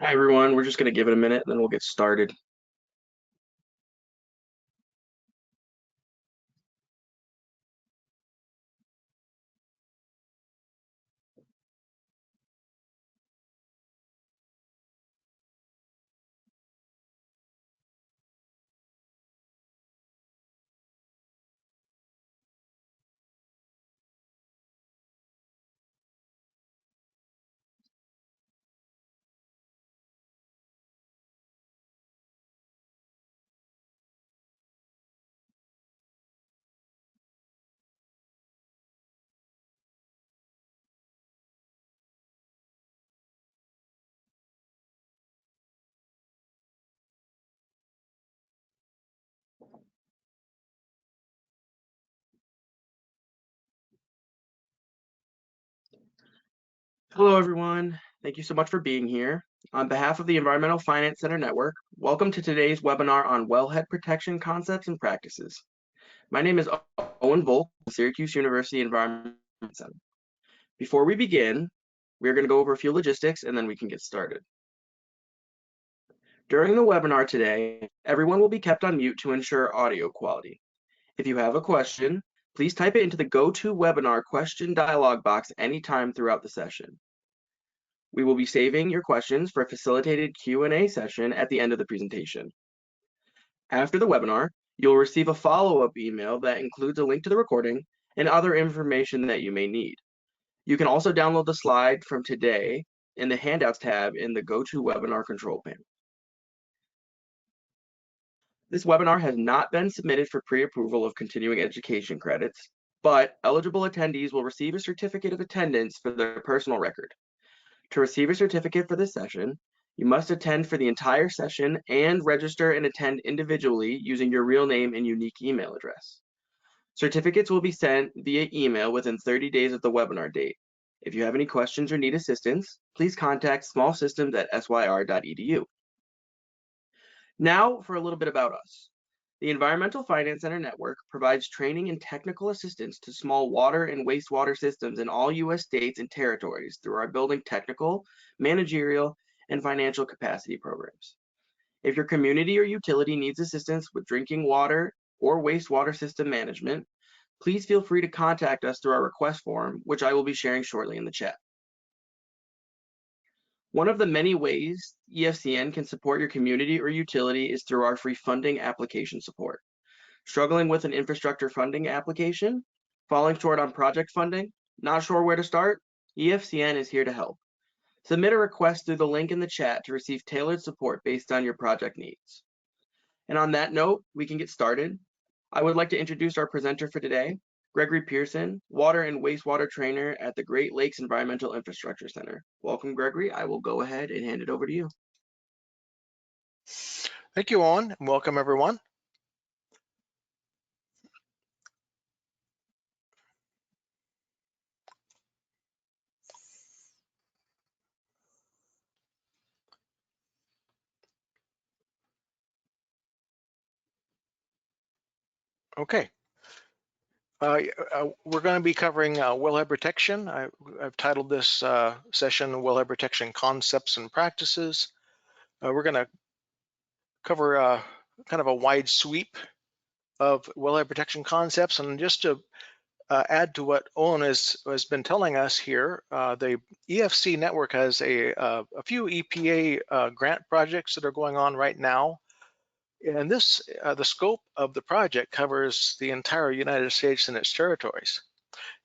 Hi, everyone. We're just going to give it a minute and then we'll get started. Hello, everyone. Thank you so much for being here. On behalf of the Environmental Finance Center Network, welcome to today's webinar on wellhead protection concepts and practices. My name is Owen Volk, Syracuse University Environment Center. Before we begin, we're going to go over a few logistics and then we can get started. During the webinar today, everyone will be kept on mute to ensure audio quality. If you have a question, please type it into the GoToWebinar question dialog box anytime throughout the session. We will be saving your questions for a facilitated Q&A session at the end of the presentation. After the webinar, you'll receive a follow-up email that includes a link to the recording and other information that you may need. You can also download the slide from today in the Handouts tab in the GoToWebinar control panel. This webinar has not been submitted for pre-approval of continuing education credits, but eligible attendees will receive a certificate of attendance for their personal record. To receive a certificate for this session, you must attend for the entire session and register and attend individually using your real name and unique email address. Certificates will be sent via email within 30 days of the webinar date. If you have any questions or need assistance, please contact smallsystems@syr.edu. Now for a little bit about us. The Environmental Finance Center Network provides training and technical assistance to small water and wastewater systems in all U.S. states and territories through our building technical, managerial, and financial capacity programs. If your community or utility needs assistance with drinking water or wastewater system management, please feel free to contact us through our request form, which I will be sharing shortly in the chat. One of the many ways EFCN can support your community or utility is through our free funding application support. Struggling with an infrastructure funding application? Falling short on project funding? Not sure where to start? EFCN is here to help. Submit a request through the link in the chat to receive tailored support based on your project needs. And on that note, we can get started. I would like to introduce our presenter for today, Gregory Pearson, Water and Wastewater Trainer at the Great Lakes Environmental Infrastructure Center. Welcome, Gregory. I will go ahead and hand it over to you. Thank you, Owen, and welcome everyone. Okay. We're going to be covering wellhead protection. I've titled this session Wellhead Protection Concepts and Practices. We're going to cover kind of a wide sweep of wellhead protection concepts. And just to add to what Owen has been telling us here, the EFC network has a few EPA grant projects that are going on right now. And this, the scope of the project covers the entire United States and its territories.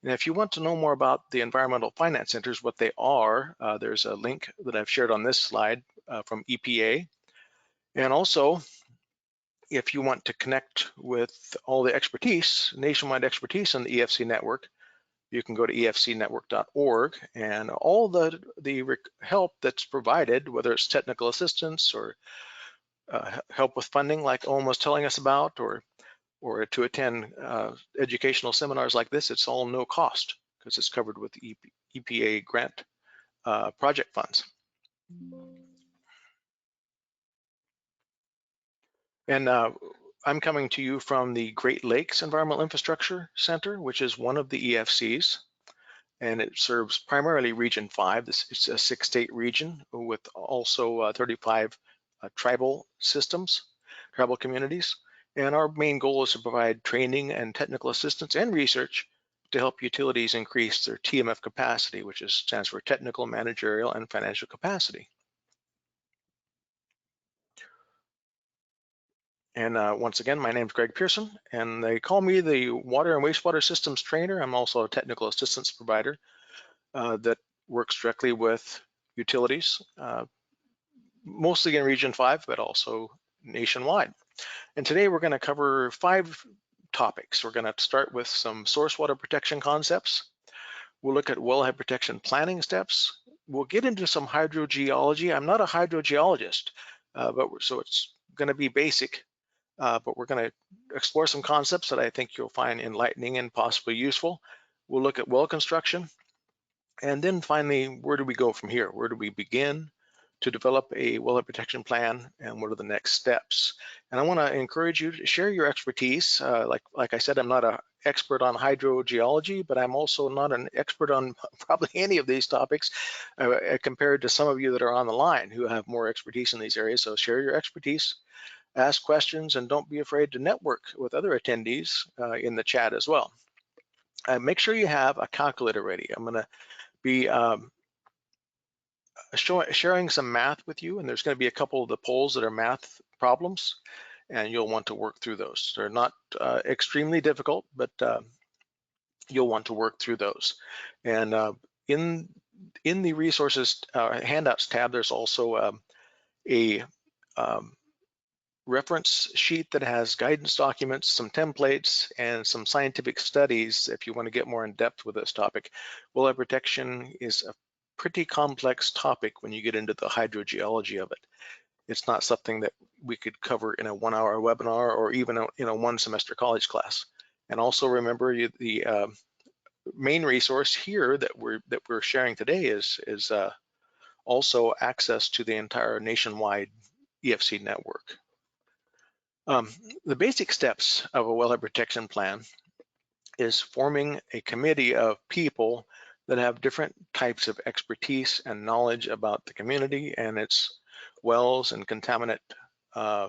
And if you want to know more about the environmental finance centers, what they are, there's a link that I've shared on this slide from EPA. And also, if you want to connect with all the expertise, nationwide expertise in the EFC network, you can go to efcnetwork.org, and all the help that's provided, whether it's technical assistance or help with funding like Owen was telling us about, or to attend educational seminars like this, it's all no cost because it's covered with EPA grant project funds. And I'm coming to you from the Great Lakes Environmental Infrastructure Center, which is one of the EFCs. and it serves primarily Region 5. It's a 6-state region with also 35 tribal systems, tribal communities. And our main goal is to provide training and technical assistance and research to help utilities increase their TMF capacity, which stands for technical, managerial, and financial capacity. And once again, my name is Greg Pearson, and they call me the Water and Wastewater Systems Trainer. I'm also a technical assistance provider that works directly with utilities, mostly in Region 5, but also nationwide. And today we're going to cover 5 topics. We're going to start with some source water protection concepts. We'll look at wellhead protection planning steps. We'll get into some hydrogeology. I'm not a hydrogeologist, so it's going to be basic. But we're going to explore some concepts that I think you'll find enlightening and possibly useful. We'll look at well construction. And then finally, where do we go from here? Where do we begin to develop a wellhead protection plan, and what are the next steps? And I want to encourage you to share your expertise. Like I said, I'm not an expert on hydrogeology, but I'm also not an expert on probably any of these topics compared to some of you that are on the line who have more expertise in these areas. So share your expertise. Ask questions, and don't be afraid to network with other attendees in the chat as well. Make sure you have a calculator ready. I'm going to be sharing some math with you, and there's going to be a couple of the polls that are math problems, and you'll want to work through those. They're not extremely difficult, but you'll want to work through those. And in the resources handouts tab, there's also a reference sheet that has guidance documents, some templates, and some scientific studies if you want to get more in depth with this topic. Wellhead protection is a pretty complex topic when you get into the hydrogeology of it. It's not something that we could cover in a 1-hour webinar or even in a 1-semester college class. And also remember, the main resource here that we're sharing today is also access to the entire nationwide EFC network. The basic steps of a wellhead protection plan is forming a committee of people that have different types of expertise and knowledge about the community and its wells and contaminant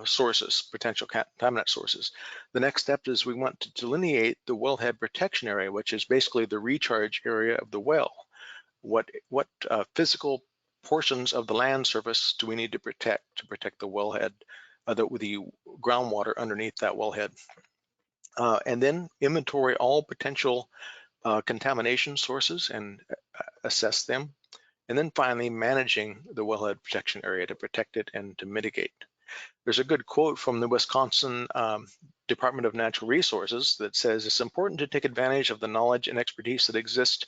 sources, potential contaminant sources. The next step is we want to delineate the wellhead protection area, which is basically the recharge area of the well. What physical portions of the land surface do we need to protect the wellhead, the groundwater underneath that wellhead? And then inventory all potential contamination sources and assess them. And then finally, managing the wellhead protection area to protect it and to mitigate. There's a good quote from the Wisconsin Department of Natural Resources that says, it's important to take advantage of the knowledge and expertise that exists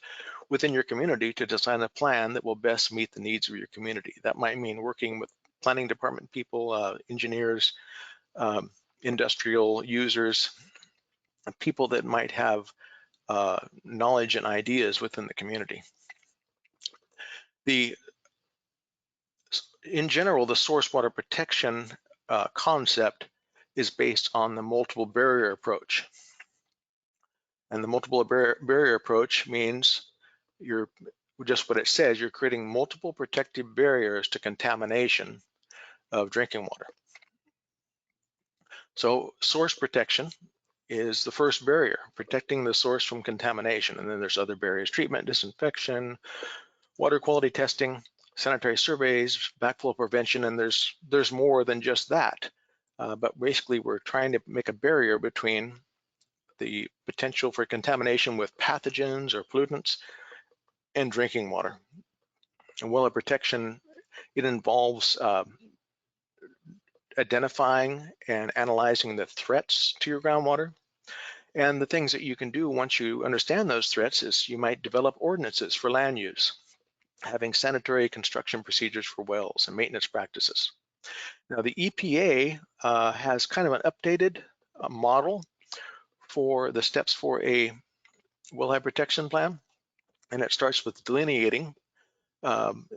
within your community to design a plan that will best meet the needs of your community. That might mean working with planning department people, engineers, industrial users, people that might have knowledge and ideas within the community. In general, the source water protection concept is based on the multiple barrier approach. And the multiple barrier approach means just what it says, you're creating multiple protective barriers to contamination of drinking water. So source protection is the first barrier, protecting the source from contamination. And then there's other barriers: treatment, disinfection, water quality testing, sanitary surveys, backflow prevention, and there's more than just that. But basically, we're trying to make a barrier between the potential for contamination with pathogens or pollutants and drinking water. And wellhead protection, it involves identifying and analyzing the threats to your groundwater. And the things that you can do once you understand those threats is you might develop ordinances for land use, having sanitary construction procedures for wells and maintenance practices. Now, the EPA has kind of an updated model for the steps for a wellhead protection plan, and it starts with delineating,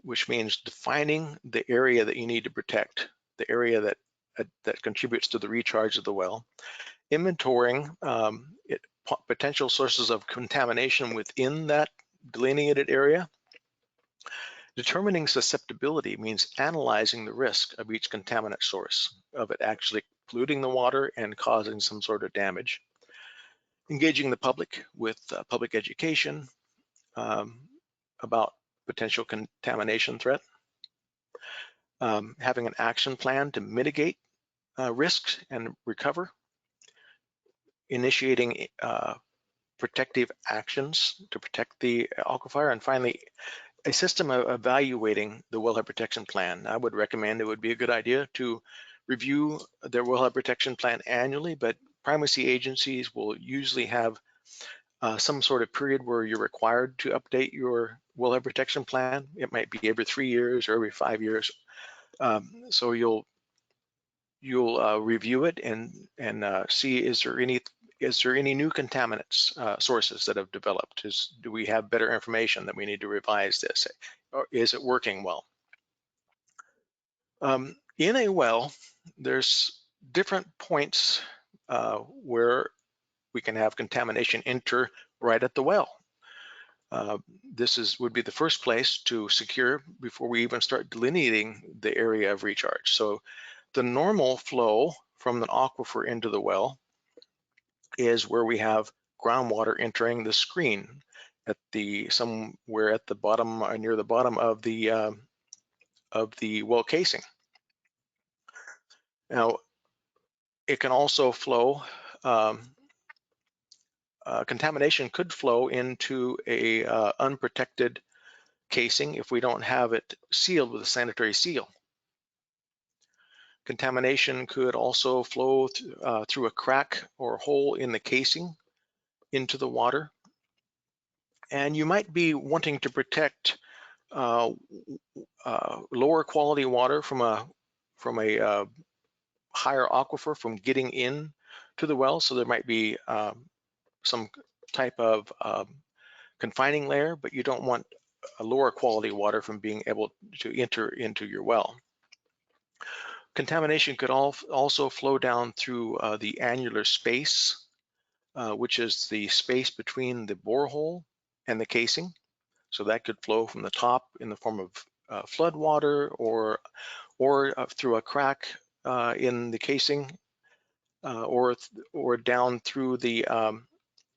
which means defining the area that you need to protect, the area that contributes to the recharge of the well, inventorying potential sources of contamination within that delineated area. Determining susceptibility means analyzing the risk of each contaminant source, of it actually polluting the water and causing some sort of damage. Engaging the public with public education about potential contamination threat. Having an action plan to mitigate risks and recover. Initiating protective actions to protect the aquifer. And finally, a system of evaluating the wellhead protection plan. I would recommend it would be a good idea to review their wellhead protection plan annually, but primacy agencies will usually have some sort of period where you're required to update your wellhead protection plan. It might be every 3 years or every 5 years. So you'll review it and see, is there any new contaminants sources that have developed? Do we have better information that we need to revise this? Or is it working well? In a well, there's different points where we can have contamination enter right at the well. This would be the first place to secure before we even start delineating the area of recharge. So the normal flow from the aquifer into the well is where we have groundwater entering the screen at somewhere at the bottom, near the bottom of the well casing. Now, it can also flow. Contamination could flow into a unprotected casing if we don't have it sealed with a sanitary seal. Contamination could also flow through a crack or hole in the casing into the water. And you might be wanting to protect lower quality water from a higher aquifer from getting in to the well. So there might be some type of confining layer, but you don't want a lower quality water from being able to enter into your well. Contamination could also flow down through the annular space, which is the space between the borehole and the casing. So that could flow from the top in the form of flood water or through a crack in the casing, or down through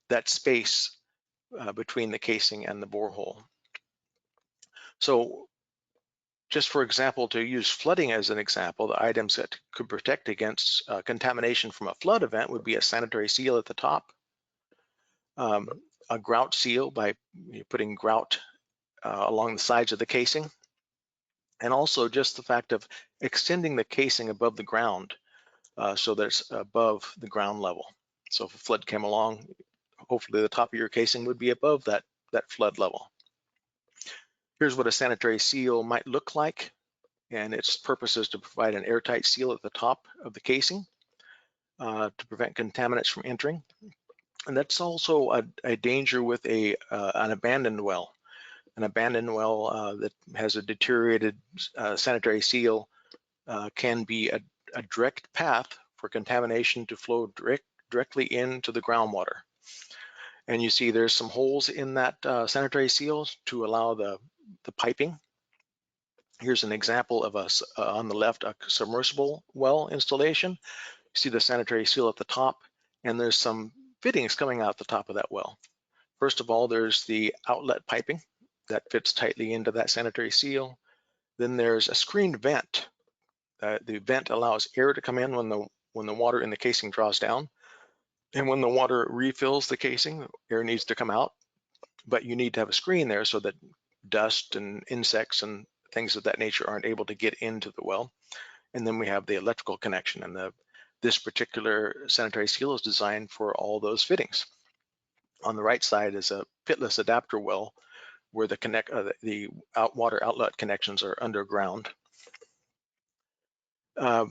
that space between the casing and the borehole. So just for example, to use flooding as an example, the items that could protect against contamination from a flood event would be a sanitary seal at the top, a grout seal by putting grout along the sides of the casing, and also just the fact of extending the casing above the ground so that it's above the ground level. So if a flood came along, hopefully the top of your casing would be above that flood level. Here's what a sanitary seal might look like, and its purpose is to provide an airtight seal at the top of the casing to prevent contaminants from entering. And that's also a danger with an abandoned well. An abandoned well that has a deteriorated sanitary seal can be a direct path for contamination to flow directly into the groundwater. And you see there's some holes in that sanitary seal to allow the piping. Here's an example of on the left, a submersible well installation. You see the sanitary seal at the top, and there's some fittings coming out the top of that well. First of all, there's the outlet piping that fits tightly into that sanitary seal. Then there's a screened vent. The vent allows air to come in when the water in the casing draws down. And when the water refills the casing, air needs to come out. But you need to have a screen there so that dust and insects and things of that nature aren't able to get into the well. And then we have the electrical connection, and this particular sanitary seal is designed for all those fittings. On the right side is a pitless adapter well where the water outlet connections are underground. A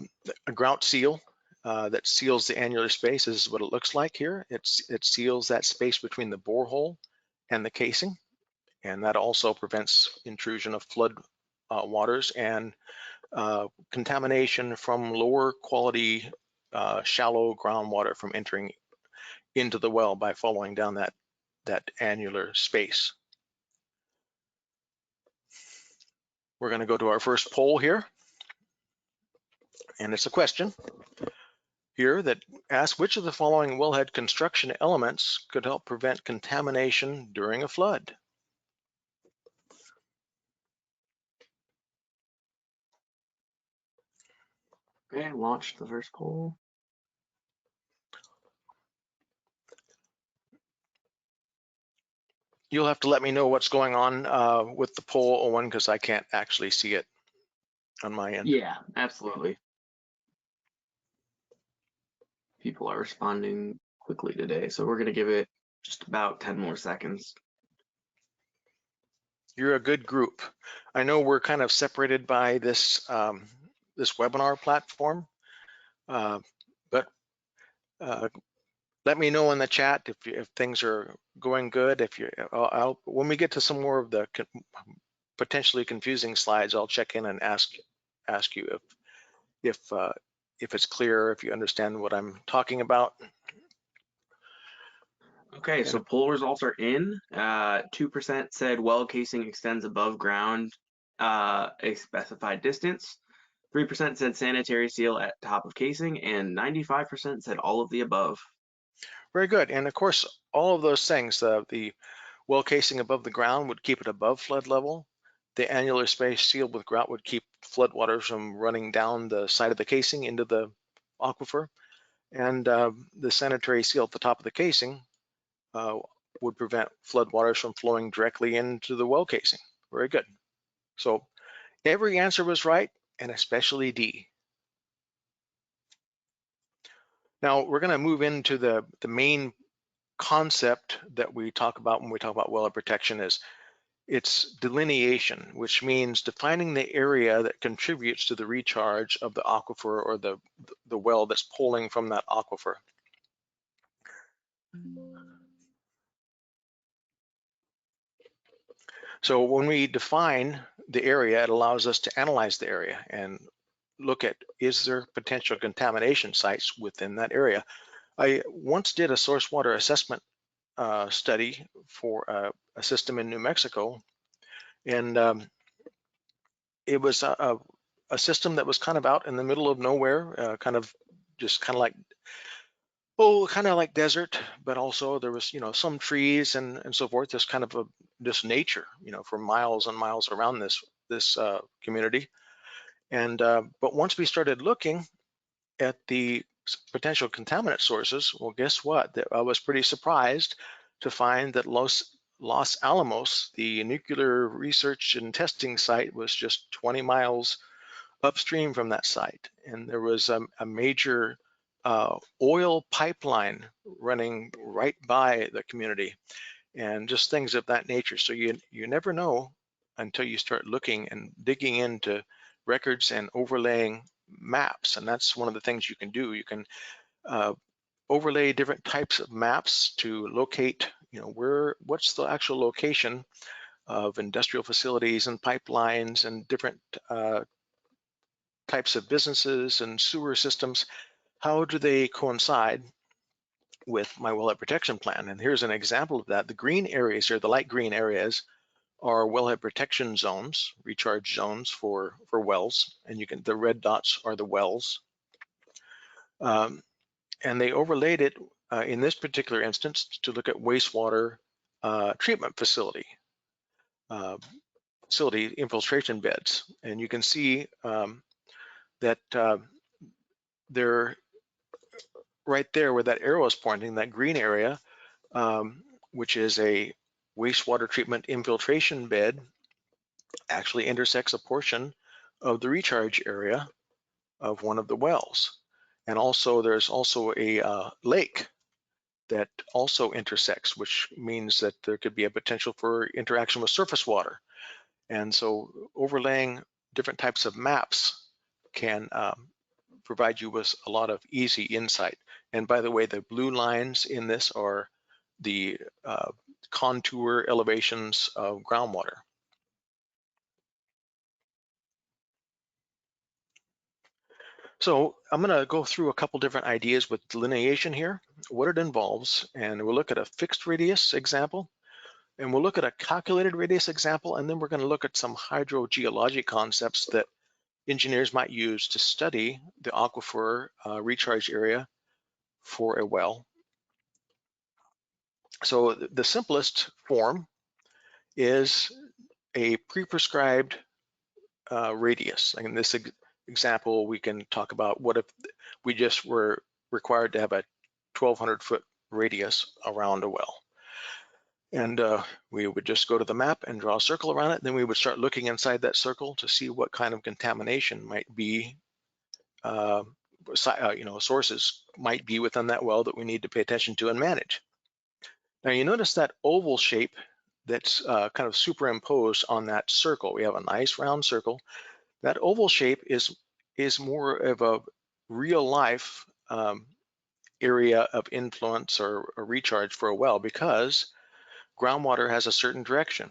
grout seal that seals the annular space is what it looks like here. It seals that space between the borehole and the casing, and that also prevents intrusion of flood waters and contamination from lower quality shallow groundwater from entering into the well by following down that annular space. We're going to go to our first poll here, and it's a question here that asks, which of the following wellhead construction elements could help prevent contamination during a flood? Okay, launch the first poll. You'll have to let me know what's going on with the poll, Owen, because I can't actually see it on my end. Yeah, absolutely. People are responding quickly today, so we're going to give it just about 10 more seconds. You're a good group. I know we're kind of separated by this this webinar platform, but let me know in the chat if things are going good. If you, when we get to some more of the potentially confusing slides, I'll check in and ask you if it's clear, if you understand what I'm talking about. Okay, so poll results are in. 2% said well casing extends above ground a specified distance. 3% said sanitary seal at top of casing, and 95% said all of the above. Very good. And of course, all of those things, the well casing above the ground would keep it above flood level. The annular space sealed with grout would keep floodwaters from running down the side of the casing into the aquifer. And the sanitary seal at the top of the casing would prevent floodwaters from flowing directly into the well casing. Very good. So every answer was right, and especially D. Now we're going to move into the main concept that we talk about when we talk about wellhead protection is its delineation, which means defining the area that contributes to the recharge of the aquifer or the well that's pulling from that aquifer. So when we define the area, it allows us to analyze the area and look at, is there potential contamination sites within that area? I once did a source water assessment study for a system in New Mexico, and it was a system that was kind of out in the middle of nowhere, kind of like desert, but also there was, some trees and so forth, just kind of just nature, for miles and miles around this community. And but once we started looking at the potential contaminant sources, well, guess what? I was pretty surprised to find that Los Alamos, the nuclear research and testing site, was just 20 miles upstream from that site. And there was a major oil pipeline running right by the community, and just things of that nature. So you never know until you start looking and digging into records and overlaying maps. And that's one of the things you can do. You can overlay different types of maps to locate, what's the actual location of industrial facilities and pipelines and different types of businesses and sewer systems. How do they coincide with my wellhead protection plan? And here's an example of that. The green areas here, the light green areas, are wellhead protection zones, recharge zones for wells, and the red dots are the wells. And they overlaid it in this particular instance to look at wastewater treatment facility infiltration beds. And you can see that they're right there where that arrow is pointing, that green area, which is a wastewater treatment infiltration bed, actually intersects a portion of the recharge area of one of the wells. And also there's also a lake that also intersects, which means that there could be a potential for interaction with surface water. And so overlaying different types of maps can provide you with a lot of easy insight. And by the way, the blue lines in this are the contour elevations of groundwater. So I'm going to go through a couple different ideas with delineation here, what it involves, and we'll look at a fixed radius example. And we'll look at a calculated radius example, and then we're going to look at some hydrogeologic concepts that engineers might use to study the aquifer recharge area for a well. So the simplest form is a pre-prescribed radius. In this example, we can talk about what if we just were required to have a 1,200-foot radius around a well. And we would just go to the map and draw a circle around it. Then we would start looking inside that circle to see what kind of contamination might be, sources might be within that well that we need to pay attention to and manage. Now you notice that oval shape that's kind of superimposed on that circle. We have a nice round circle. That oval shape is more of a real life area of influence or a recharge for a well, because groundwater has a certain direction,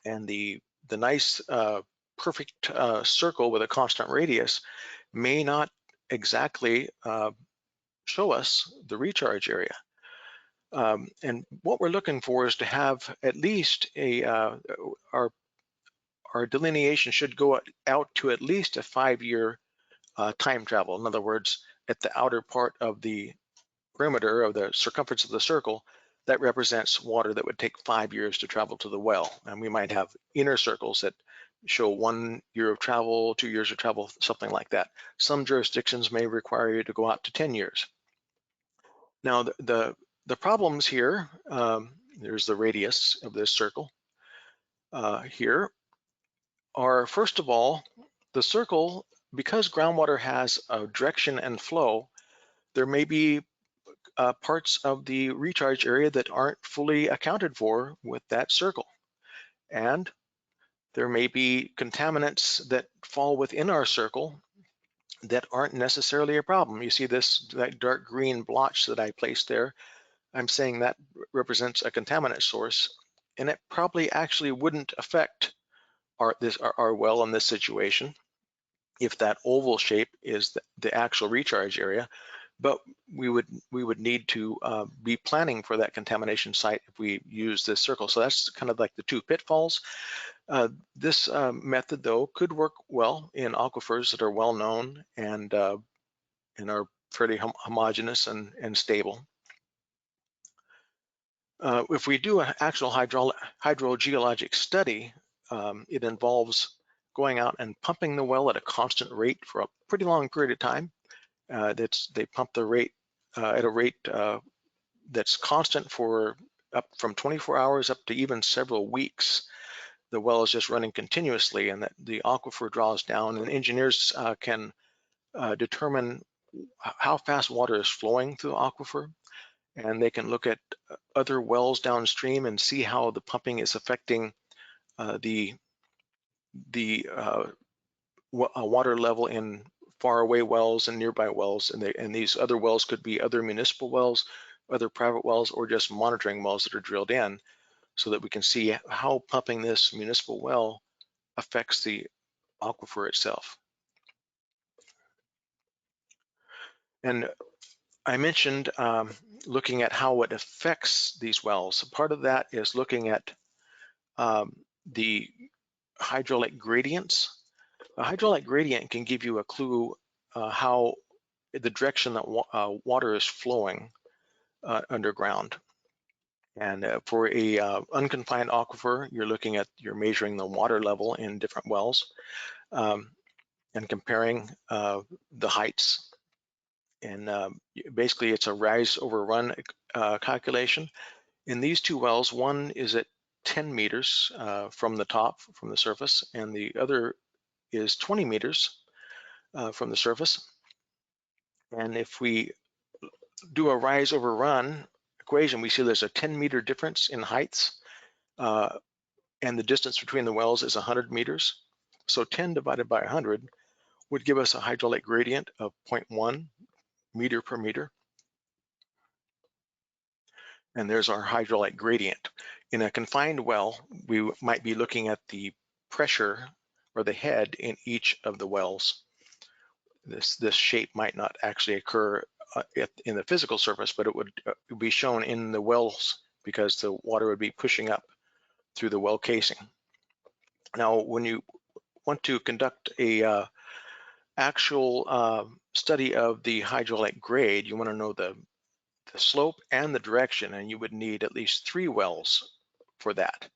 and the nice perfect circle with a constant radius may not exactly show us the recharge area. And what we're looking for is to have at least our delineation should go out to at least a 5-year time travel. In other words, at the outer part of the perimeter of the circumference of the circle, that represents water that would take 5 years to travel to the well. And we might have inner circles that show 1 year of travel, 2 years of travel, something like that. Some jurisdictions may require you to go out to 10 years. Now, the problems here, there's the radius of this circle here, are first of all, the circle, because groundwater has a direction and flow, there may be parts of the recharge area that aren't fully accounted for with that circle. And there may be contaminants that fall within our circle that aren't necessarily a problem. You see that dark green blotch that I placed there. I'm saying that represents a contaminant source, and it probably actually wouldn't affect our well in this situation if that oval shape is the actual recharge area. But we would need to be planning for that contamination site if we use this circle. So that's kind of like the two pitfalls. This method, though, could work well in aquifers that are well known and are fairly homogeneous and stable. If we do an actual hydrogeologic study, it involves going out and pumping the well at a constant rate for a pretty long period of time. They pump the rate at a rate that's constant for up from 24 hours up to even several weeks. The well is just running continuously, and that the aquifer draws down, and engineers can determine how fast water is flowing through the aquifer, and they can look at other wells downstream and see how the pumping is affecting the water level in faraway wells and nearby wells, and these other wells could be other municipal wells, other private wells, or just monitoring wells that are drilled in, so that we can see how pumping this municipal well affects the aquifer itself. And I mentioned looking at how it affects these wells. Part of that is looking at the hydraulic gradients. A hydraulic gradient can give you a clue how the direction that water is flowing underground. And for a unconfined aquifer, you're measuring the water level in different wells and comparing the heights. And basically, it's a rise over run calculation. In these two wells, one is at 10 meters from the top, from the surface, and the other is 20 meters from the surface. And if we do a rise over run equation, we see there's a 10-meter difference in heights, and the distance between the wells is 100 meters. So 10 divided by 100 would give us a hydraulic gradient of 0.1 meter per meter. And there's our hydraulic gradient. In a confined well, we might be looking at the pressure or the head in each of the wells. This shape might not actually occur in the physical surface, but it would be shown in the wells because the water would be pushing up through the well casing. Now, when you want to conduct a actual study of the hydraulic grade, you want to know the slope and the direction, and you would need at least 3 wells for that.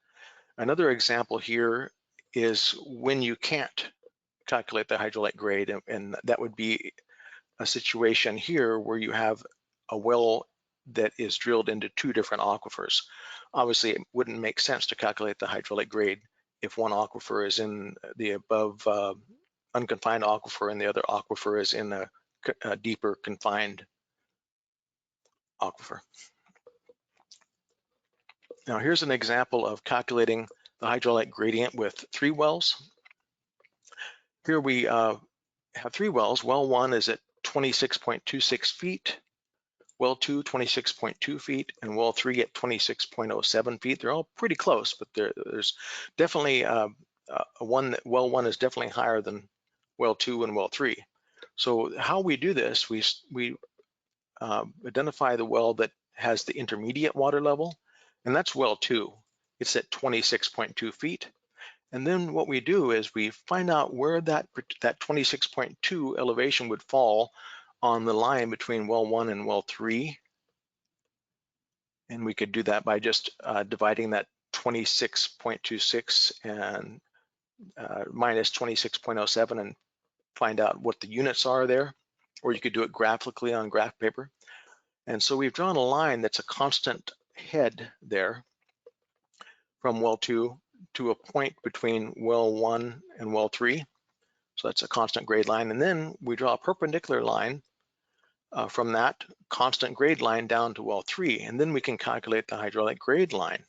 Another example here is when you can't calculate the hydraulic grade, and that would be a situation here where you have a well that is drilled into 2 different aquifers. Obviously, it wouldn't make sense to calculate the hydraulic grade if one aquifer is in the above unconfined aquifer and the other aquifer is in a deeper confined aquifer. Now here's an example of calculating the hydraulic gradient with 3 wells. Here we have 3 wells. Well 1 is at 26.26 feet, well 2, 26.2 feet, and well 3 at 26.07 feet. They're all pretty close, but there's definitely well 1 is definitely higher than well 2 and well 3. So how we do this, we identify the well that has the intermediate water level, and that's well 2. It's at 26.2 feet. And then what we do is we find out where that 26.2 elevation would fall on the line between well 1 and well 3. And we could do that by just dividing that 26.26 and minus 26.07 and find out what the units are there. Or you could do it graphically on graph paper. And so we've drawn a line that's a constant head there from well 2 to a point between well 1 and well 3. So that's a constant grade line. And then we draw a perpendicular line from that constant grade line down to well 3. And then we can calculate the hydraulic grade line.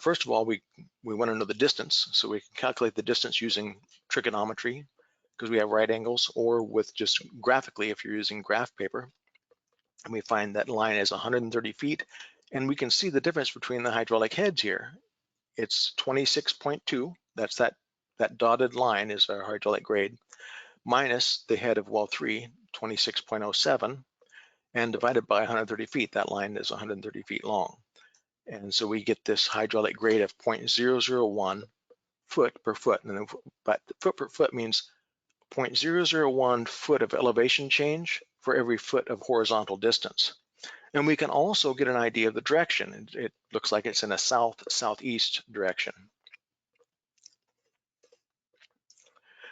First of all, we want to know the distance. So we can calculate the distance using trigonometry because we have right angles, or with just graphically if you're using graph paper. And we find that line is 130 feet. And we can see the difference between the hydraulic heads here. It's 26.2, that's that dotted line is our hydraulic grade, minus the head of well 3, 26.07, and divided by 130 feet. That line is 130 feet long. And so we get this hydraulic grade of 0.001 foot per foot. But foot per foot means 0.001 foot of elevation change for every foot of horizontal distance. And we can also get an idea of the direction. It looks like it's in a south-southeast direction.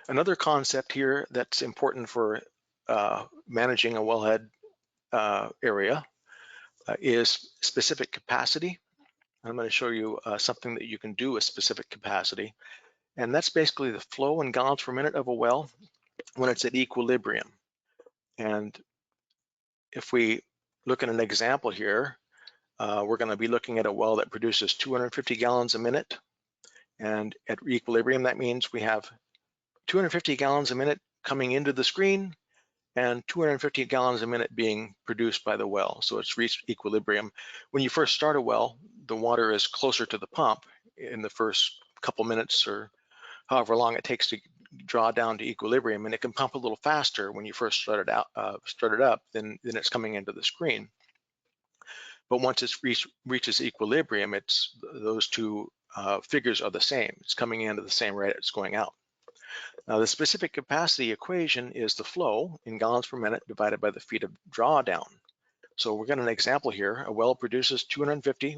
Another concept here that's important for managing a wellhead area is specific capacity. I'm going to show you something that you can do with specific capacity. And that's basically the flow in gallons per minute of a well when it's at equilibrium. And if we look at an example here, we're going to be looking at a well that produces 250 gallons a minute. And at equilibrium, that means we have 250 gallons a minute coming into the screen and 250 gallons a minute being produced by the well. So it's reached equilibrium. When you first start a well, the water is closer to the pump in the first couple minutes or however long it takes to draw down to equilibrium, and it can pump a little faster when you first start it up than it's coming into the screen. But once it reaches equilibrium, those two figures are the same. It's coming in at the same rate it's going out. Now the specific capacity equation is the flow in gallons per minute divided by the feet of drawdown. So we're getting an example here. A well produces 250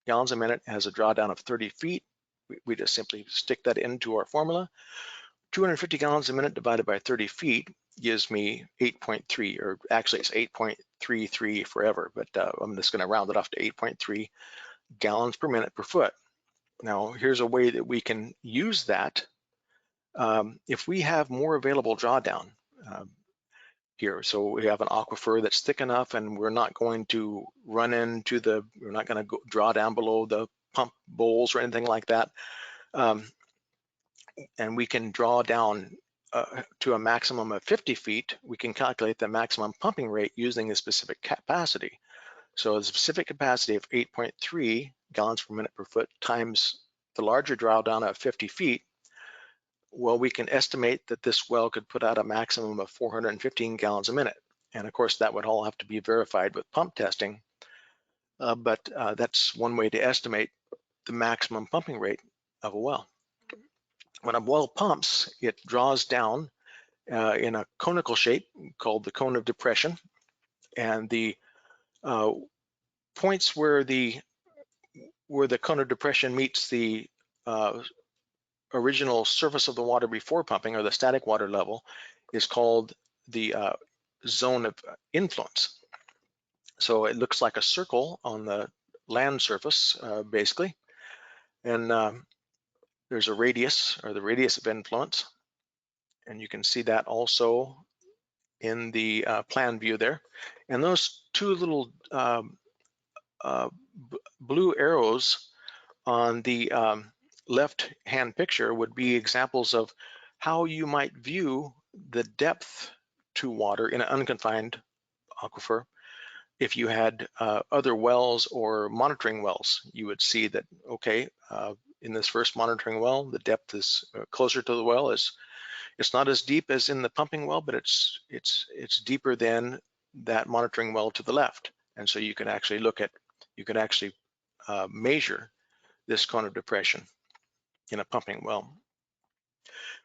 gallons a minute, has a drawdown of 30 feet. We just simply stick that into our formula. 250 gallons a minute divided by 30 feet gives me 8.3, or actually it's 8.33 forever, but I'm just going to round it off to 8.3 gallons per minute per foot. Now here's a way that we can use that. If we have more available drawdown here, so we have an aquifer that's thick enough and we're not going to we're not going to draw down below the pump bowls or anything like that. And we can draw down to a maximum of 50 feet, we can calculate the maximum pumping rate using a specific capacity. So the specific capacity of 8.3 gallons per minute per foot times the larger drawdown of 50 feet, well, we can estimate that this well could put out a maximum of 415 gallons a minute. And of course, that would all have to be verified with pump testing but that's one way to estimate the maximum pumping rate of a well. When a well pumps, it draws down in a conical shape called the cone of depression, and the points where the cone of depression meets the original surface of the water before pumping, or the static water level, is called the zone of influence. So it looks like a circle on the land surface, basically, and there's a radius, or the radius of influence, and you can see that also in the plan view there. And those two little blue arrows on the left-hand picture would be examples of how you might view the depth to water in an unconfined aquifer. If you had other wells or monitoring wells, you would see that, okay, in this first monitoring well, the depth is closer to the well. It's not as deep as in the pumping well, but it's deeper than that monitoring well to the left. And so you can actually measure this cone of depression in a pumping well.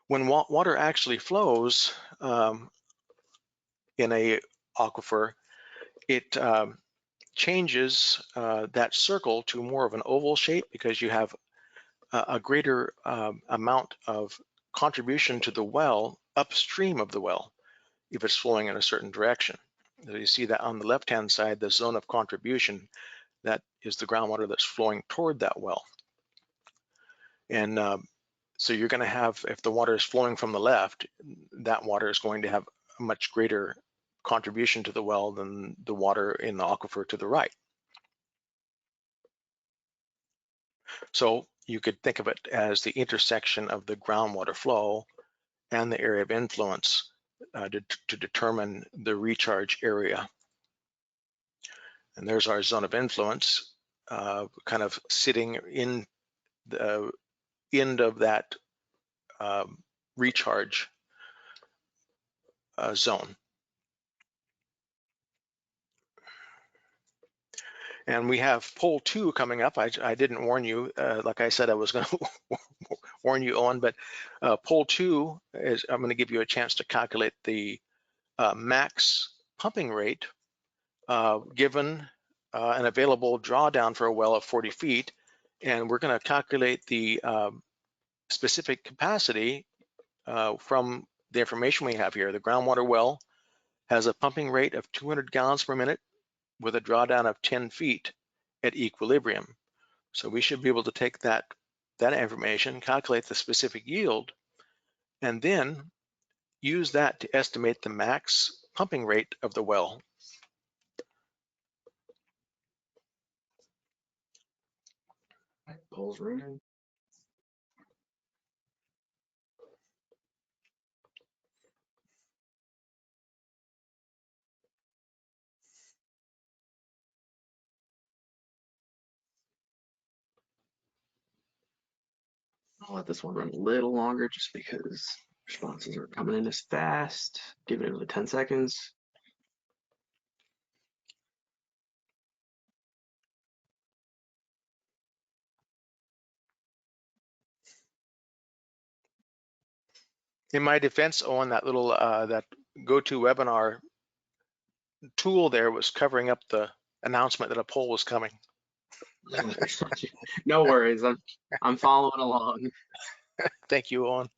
When water actually flows in a aquifer, it changes that circle to more of an oval shape, because you have a greater amount of contribution to the well upstream of the well if it's flowing in a certain direction. So you see that on the left-hand side, the zone of contribution, that is the groundwater that's flowing toward that well. And so you're going to have, if the water is flowing from the left, that water is going to have a much greater contribution to the well than the water in the aquifer to the right. So you could think of it as the intersection of the groundwater flow and the area of influence to determine the recharge area. And there's our zone of influence, kind of sitting in the end of that recharge zone. And we have poll 2 coming up. I didn't warn you, like I said I was going to warn you on, but poll 2 is, I'm going to give you a chance to calculate the max pumping rate given an available drawdown for a well of 40 feet. And we're going to calculate the specific capacity from the information we have here. The groundwater well has a pumping rate of 200 gallons per minute with a drawdown of 10 feet at equilibrium. So we should be able to take that information, calculate the specific yield, and then use that to estimate the max pumping rate of the well. Poll's running. I'll let this one run a little longer just because responses are coming in as fast. Give it another 10 seconds. In my defense, Owen, that little that GoToWebinar tool there was covering up the announcement that a poll was coming. No worries. I'm following along. Thank you, Owen.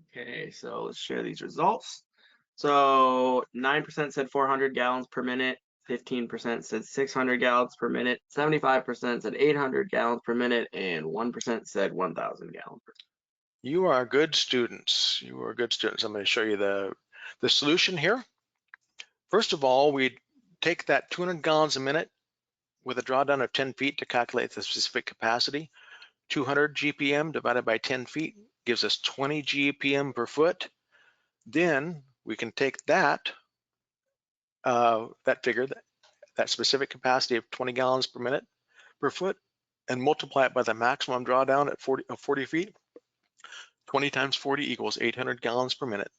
Okay, so let's share these results. So 9% said 400 gallons per minute, 15% said 600 gallons per minute, 75% said 800 gallons per minute, and 1% said 1,000 gallons per minute. You are good students. You are good students. I'm going to show you the solution here. First of all, we take that 200 gallons a minute with a drawdown of 10 feet to calculate the specific capacity. 200 GPM divided by 10 feet gives us 20 GPM per foot. Then we can take that figure, that specific capacity of 20 gallons per minute per foot, and multiply it by the maximum drawdown at 40 feet. 20 times 40 equals 800 gallons per minute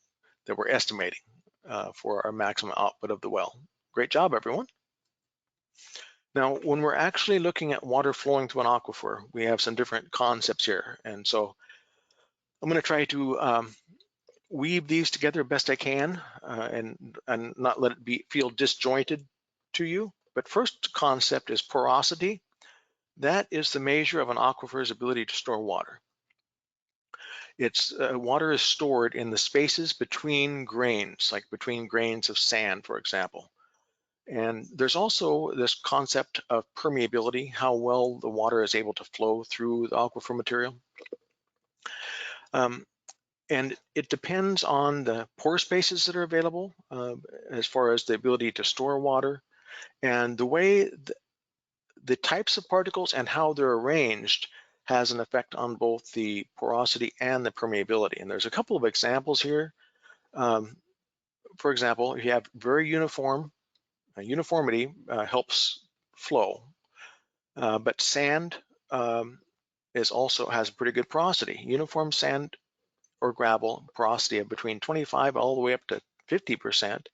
that we're estimating for our maximum output of the well. Great job, everyone. Now, when we're actually looking at water flowing through an aquifer, we have some different concepts here. And so I'm going to try to weave these together best I can and not let it feel disjointed to you. But first concept is porosity. That is the measure of an aquifer's ability to store water. It's water is stored in the spaces between grains, like between grains of sand, for example. And there's also this concept of permeability, how well the water is able to flow through the aquifer material. And it depends on the pore spaces that are available as far as the ability to store water and the way the types of particles and how they're arranged has an effect on both the porosity and the permeability. And there's a couple of examples here. For example, if you have very uniformity helps flow, but sand also has pretty good porosity. Uniform sand or gravel porosity of between 25 all the way up to 50%,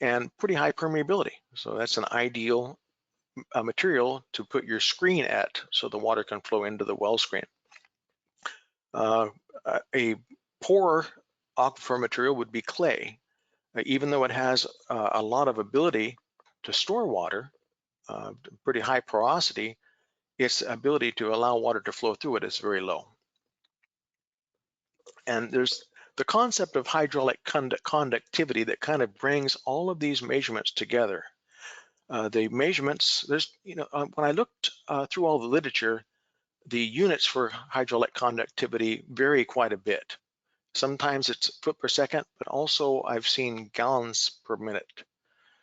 and pretty high permeability. So that's an ideal material to put your screen at so the water can flow into the well screen. A poor aquifer material would be clay. Even though it has a lot of ability to store water, pretty high porosity, its ability to allow water to flow through it is very low. And there's the concept of hydraulic conductivity that kind of brings all of these measurements together. The measurements, when I looked through all the literature, the units for hydraulic conductivity vary quite a bit. Sometimes it's foot per second, but also I've seen gallons per minute,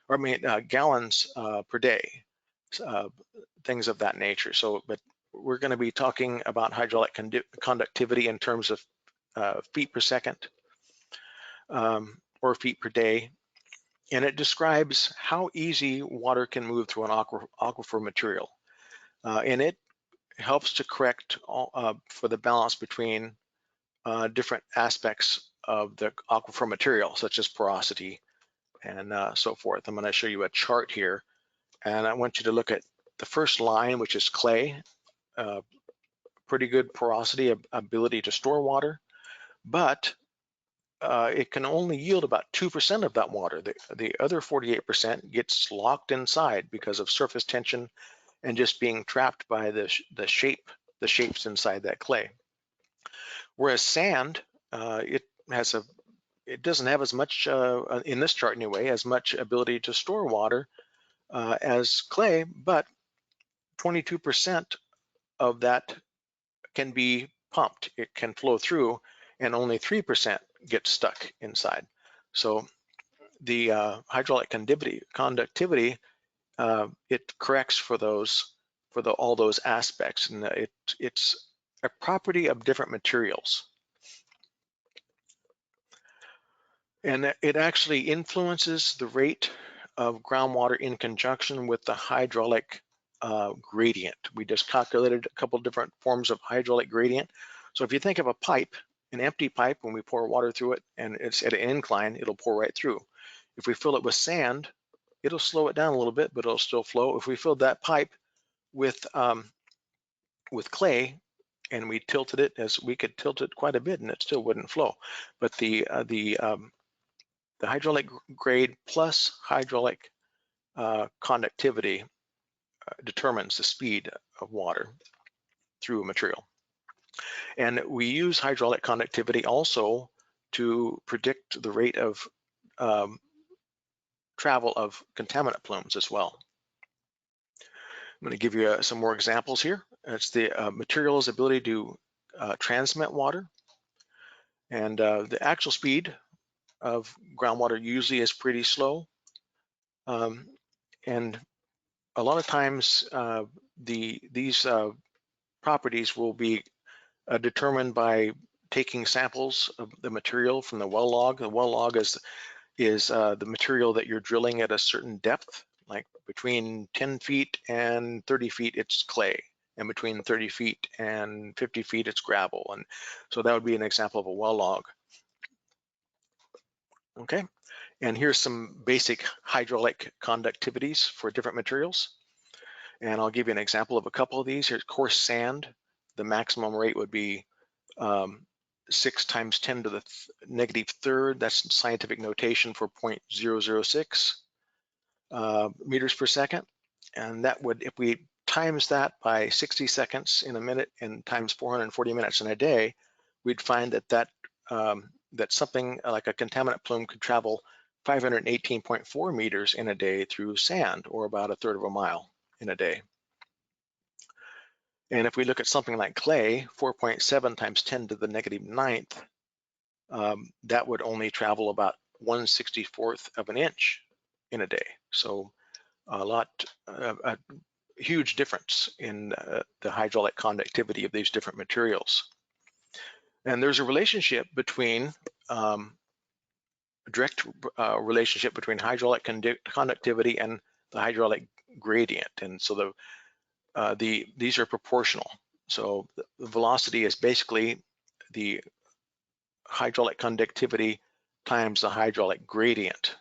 or gallons per day, things of that nature. But we're going to be talking about hydraulic conductivity in terms of feet per second or feet per day. And it describes how easy water can move through an aquifer material. And it helps to correct for the balance between different aspects of the aquifer material, such as porosity and so forth. I'm going to show you a chart here, and I want you to look at the first line, which is clay. Pretty good porosity, ability to store water, but it can only yield about 2% of that water. The other 48% gets locked inside because of surface tension and just being trapped by the shapes inside that clay. Whereas sand, it doesn't have as much, in this chart anyway, as much ability to store water as clay, but 22% of that can be pumped. It can flow through, and only 3% gets stuck inside. So the hydraulic conductivity, it corrects for all those aspects, and it's a property of different materials. And it actually influences the rate of groundwater in conjunction with the hydraulic gradient. We just calculated a couple different forms of hydraulic gradient. So if you think of a pipe, an empty pipe, when we pour water through it and it's at an incline, it'll pour right through. If we fill it with sand, it'll slow it down a little bit, but it'll still flow. If we filled that pipe with clay and we tilted it, as we could tilt it quite a bit and it still wouldn't flow. But the hydraulic grade plus hydraulic conductivity determines the speed of water through a material. And we use hydraulic conductivity also to predict the rate of travel of contaminant plumes as well. I'm going to give you some more examples here. It's the material's ability to transmit water. And the actual speed of groundwater usually is pretty slow. And a lot of times these properties will be determined by taking samples of the material from the well log. The well log is the material that you're drilling at a certain depth, like between 10 feet and 30 feet, it's clay, and between 30 feet and 50 feet, it's gravel. And so that would be an example of a well log. Okay, And here's some basic hydraulic conductivities for different materials. And I'll give you an example of a couple of these. Here's coarse sand. The maximum rate would be 6 times 10 to the negative third. That's scientific notation for 0.006 meters per second. And that would, if we times that by 60 seconds in a minute and times 440 minutes in a day, we'd find that that something like a contaminant plume could travel 518.4 meters in a day through sand, or about a third of a mile in a day. And if we look at something like clay, 4.7 times 10 to the negative ninth, that would only travel about 1/64th of an inch in a day. So a huge difference in the hydraulic conductivity of these different materials. And there's a relationship between, direct relationship between hydraulic conductivity and the hydraulic gradient. And so these are proportional. So the velocity is basically the hydraulic conductivity times the hydraulic gradient.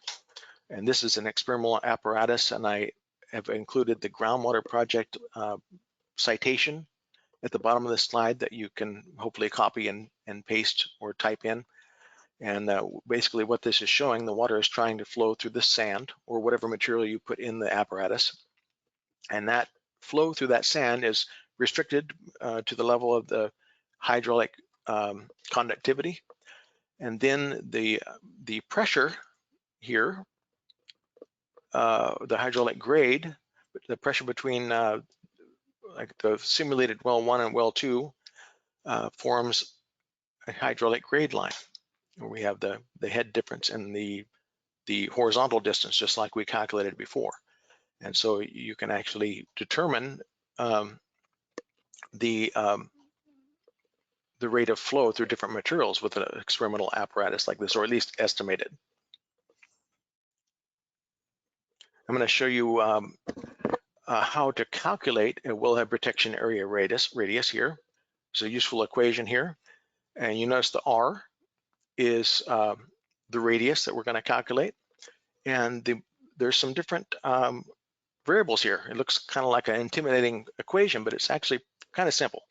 And this is an experimental apparatus, and I have included the groundwater project citation at the bottom of the slide that you can hopefully copy and paste or type in. And basically what this is showing, the water is trying to flow through the sand or whatever material you put in the apparatus. And that flow through that sand is restricted to the level of the hydraulic conductivity. And then the pressure here, the hydraulic grade, the pressure between like the simulated well 1 and well 2 forms a hydraulic grade line, where we have the head difference and the horizontal distance, just like we calculated before. And so you can actually determine the rate of flow through different materials with an experimental apparatus like this, or at least estimated. I'm going to show you how to calculate a wellhead protection area radius here. It's a useful equation here. And you notice the R is the radius that we're going to calculate. And there's some different variables here. It looks kind of like an intimidating equation, but it's actually kind of simple.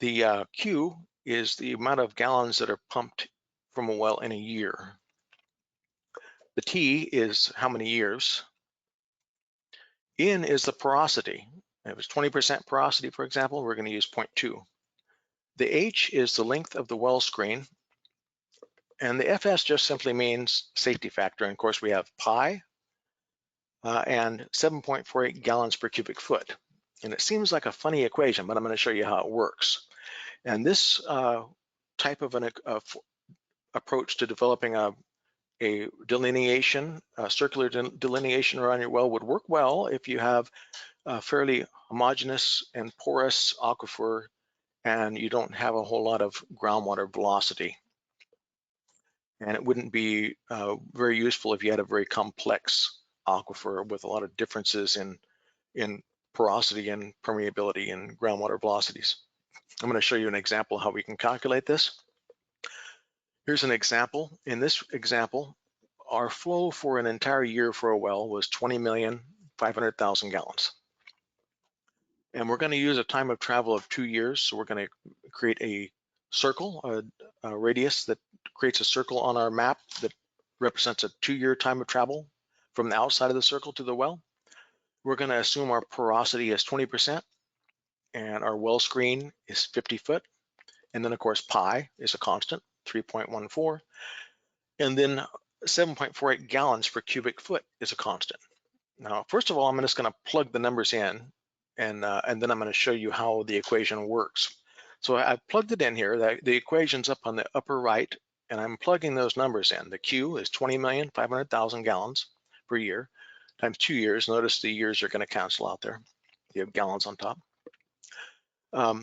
The Q is the amount of gallons that are pumped from a well in a year. The T is how many years. N is the porosity. If it's 20% porosity, for example, we're going to use 0.2. The H is the length of the well screen. And the FS just simply means safety factor. And of course, we have pi and 7.48 gallons per cubic foot. And it seems like a funny equation, but I'm going to show you how it works. And this type of an approach to developing a delineation, a circular delineation around your well would work well if you have a fairly homogeneous and porous aquifer and you don't have a whole lot of groundwater velocity. And it wouldn't be very useful if you had a very complex aquifer with a lot of differences in porosity and permeability and groundwater velocities. I'm going to show you an example how we can calculate this. Here's an example. In this example, our flow for an entire year for a well was 20,500,000 gallons. And we're going to use a time of travel of 2 years. So we're going to create a circle, a radius that creates a circle on our map that represents a 2-year time of travel from the outside of the circle to the well. We're going to assume our porosity is 20% and our well screen is 50 foot. And then of course, pi is a constant, 3.14. And then 7.48 gallons per cubic foot is a constant. Now, first of all, I'm just going to plug the numbers in and then I'm going to show you how the equation works. So I've plugged it in here. The equation's up on the upper right, and I'm plugging those numbers in. The Q is 20,500,000 gallons per year times 2 years. Notice the years are going to cancel out there. You have gallons on top.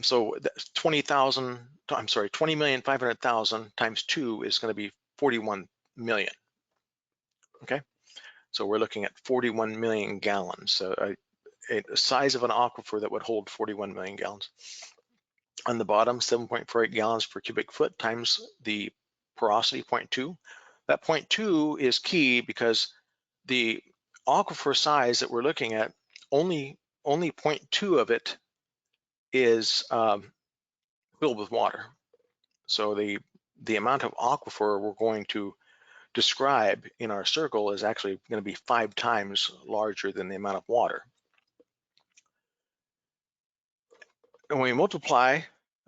So 20,500,000 times 2 is going to be 41 million. Okay, so we're looking at 41 million gallons. So a size of an aquifer that would hold 41 million gallons. On the bottom, 7.48 gallons per cubic foot times the porosity, 0.2. That 0.2 is key because the aquifer size that we're looking at, only 0.2 of it is filled with water. So the amount of aquifer we're going to describe in our circle is actually going to be 5 times larger than the amount of water. And when we multiply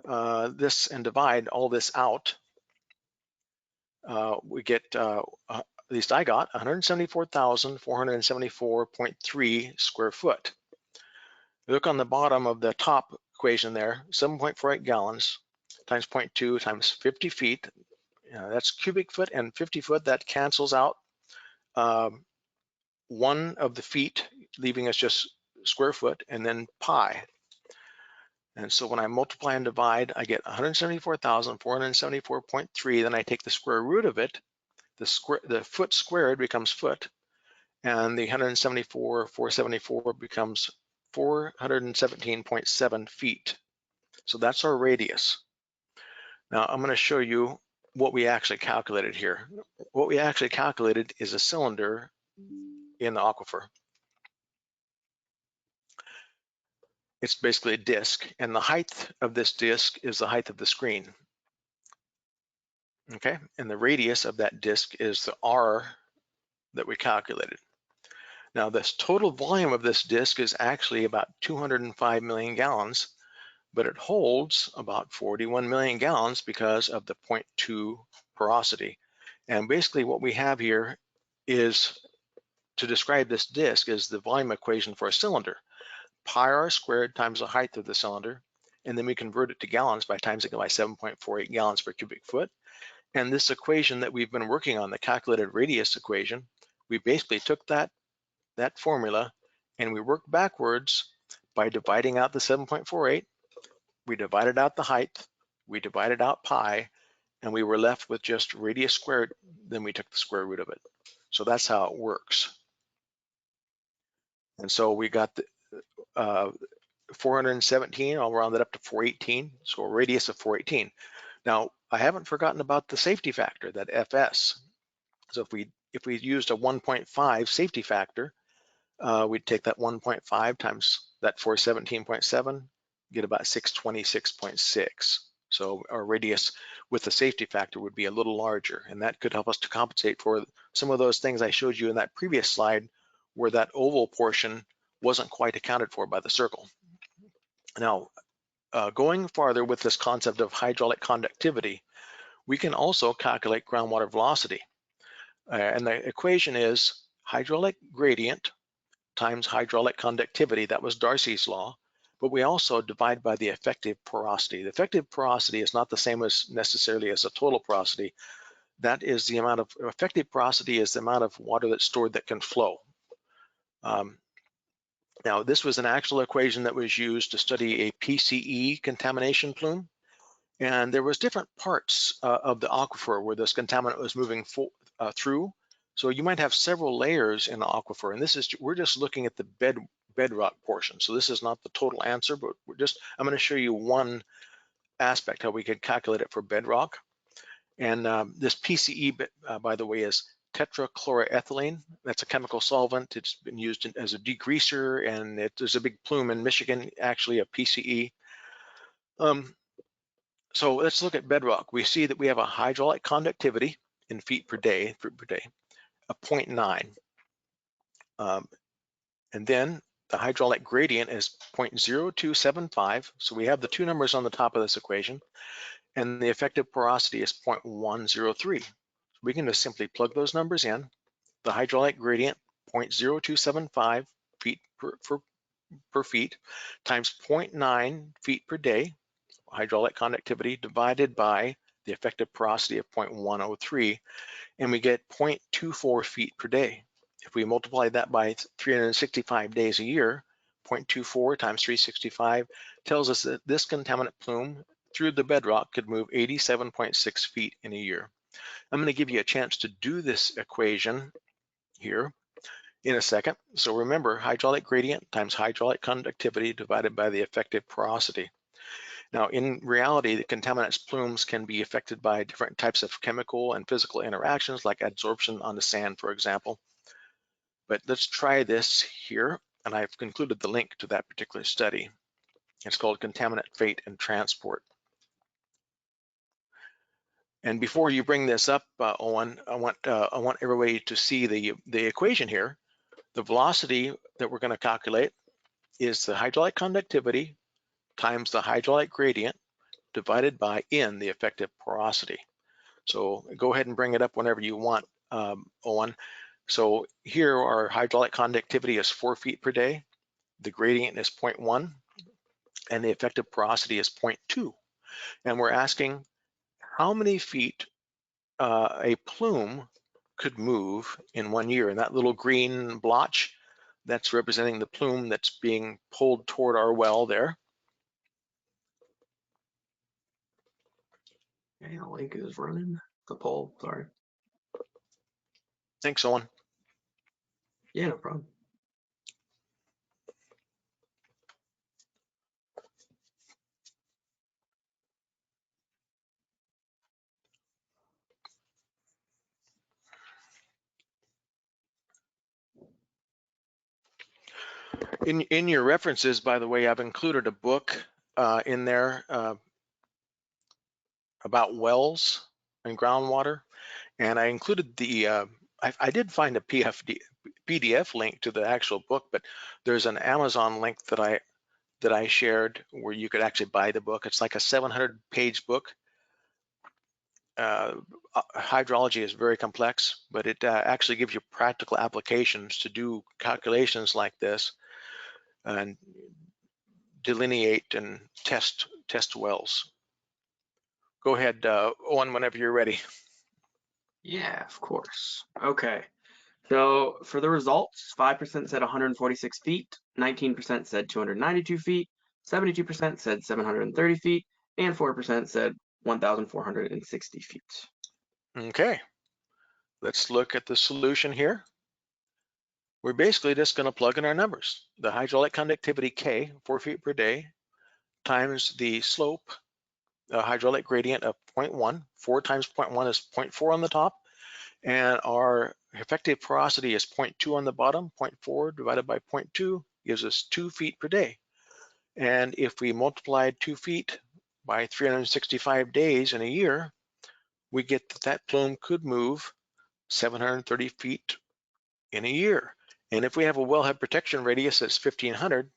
this and divide all this out, we get, at least I got 174,474.3 square foot. Look on the bottom of the top equation there, 7.48 gallons times 0.2 times 50 feet. That's cubic foot and 50 foot. That cancels out one of the feet, leaving us just square foot, and then pi. And so when I multiply and divide, I get 174,474.3. Then I take the square root of it. The foot squared becomes foot, and the 174,474 becomes 417.7 feet. So that's our radius. Now I'm going to show you what we actually calculated here. What we actually calculated is a cylinder in the aquifer. It's basically a disc, and the height of this disc is the height of the screen. Okay, and the radius of that disc is the R that we calculated. Now this total volume of this disc is actually about 205 million gallons, but it holds about 41 million gallons because of the 0.2 porosity. And basically what we have here is, to describe this disc, is the volume equation for a cylinder. Pi r squared times the height of the cylinder, and then we convert it to gallons by timesing it by 7.48 gallons per cubic foot. And this equation that we've been working on, the calculated radius equation, we basically took that formula and we worked backwards by dividing out the 7.48. We divided out the height, we divided out pi, and we were left with just radius squared. Then we took the square root of it. So that's how it works. And so we got the 417, I'll round it up to 418, so a radius of 418. Now, I haven't forgotten about the safety factor, that FS. So if we used a 1.5 safety factor, we'd take that 1.5 times that 417.7, get about 626.6. So our radius with the safety factor would be a little larger, and that could help us to compensate for some of those things I showed you in that previous slide where that oval portion wasn't quite accounted for by the circle. Now, going farther with this concept of hydraulic conductivity, we can also calculate groundwater velocity. And the equation is hydraulic gradient times hydraulic conductivity. That was Darcy's law, but we also divide by the effective porosity. The effective porosity is not the same as necessarily as a total porosity. That is the amount of effective porosity, is the amount of water that's stored that can flow. Now, this was an actual equation that was used to study a PCE contamination plume. And there was different parts of the aquifer where this contaminant was moving through. So you might have several layers in the aquifer, and we're just looking at the bedrock portion. So this is not the total answer, but I'm going to show you one aspect how we could calculate it for bedrock. And this PCE, by the way, is tetrachloroethylene. That's a chemical solvent. It's been used as a degreaser, and there's a big plume in Michigan, actually, a PCE. So let's look at bedrock. We see that we have a hydraulic conductivity in feet per day, of 0.9. And then the hydraulic gradient is 0.0275. So we have the two numbers on the top of this equation, and the effective porosity is 0.103. We can just simply plug those numbers in. The hydraulic gradient, 0.0275 feet per feet, times 0.9 feet per day, hydraulic conductivity, divided by the effective porosity of 0.103, and we get 0.24 feet per day. If we multiply that by 365 days a year, 0.24 times 365 tells us that this contaminant plume through the bedrock could move 87.6 feet in a year. I'm going to give you a chance to do this equation here in a second. So remember, hydraulic gradient times hydraulic conductivity divided by the effective porosity. Now, in reality, the contaminants plumes can be affected by different types of chemical and physical interactions, like adsorption on the sand, for example. But let's try this here, and I've included the link to that particular study. It's called Contaminant Fate and Transport. And before you bring this up, Owen, I want everybody to see the equation here. The velocity that we're going to calculate is the hydraulic conductivity times the hydraulic gradient divided by N, the effective porosity. So go ahead and bring it up whenever you want, Owen. So here our hydraulic conductivity is 4 feet per day, the gradient is 0.1, and the effective porosity is 0.2. And we're asking how many feet a plume could move in 1 year. And that little green blotch, that's representing the plume that's being pulled toward our well there. Okay, the link is running. The poll, sorry. Thanks, Owen. Yeah, no problem. In your references, by the way, I've included a book in there about wells and groundwater, and I included the. I did find a PDF link to the actual book, but there's an Amazon link that I shared where you could actually buy the book. It's like a 700-page book. Hydrology is very complex, but it actually gives you practical applications to do calculations like this and delineate and test wells. Go ahead, Owen, whenever you're ready. Yeah, of course. Okay. So for the results, 5% said 146 feet, 19% said 292 feet, 72% said 730 feet, and 4% said 1,460 feet. Okay, let's look at the solution here. We're basically just going to plug in our numbers. The hydraulic conductivity K, 4 feet per day, times the slope, hydraulic gradient of 0.1. 4 times 0.1 is 0.4 on the top, and our effective porosity is 0.2 on the bottom. 0.4 divided by 0.2 gives us 2 feet per day. And if we multiply 2 feet by 365 days in a year, we get that plume could move 730 feet in a year. And if we have a wellhead protection radius that's 1,500,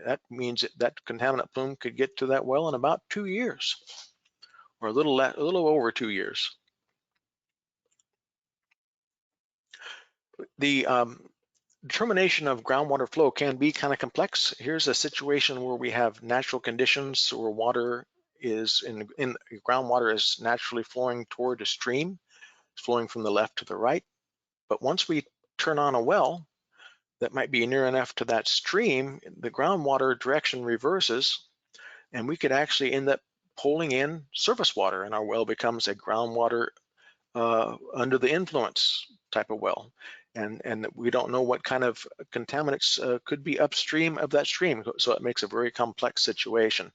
that means that contaminant plume could get to that well in about 2 years, or a little over 2 years. The determination of groundwater flow can be kind of complex. Here's a situation where we have natural conditions where water is in groundwater is naturally flowing toward a stream, flowing from the left to the right. But once we turn on a well that might be near enough to that stream, the groundwater direction reverses, and we could actually end up pulling in surface water, and our well becomes a groundwater under the influence type of well. And we don't know what kind of contaminants could be upstream of that stream, so it makes a very complex situation.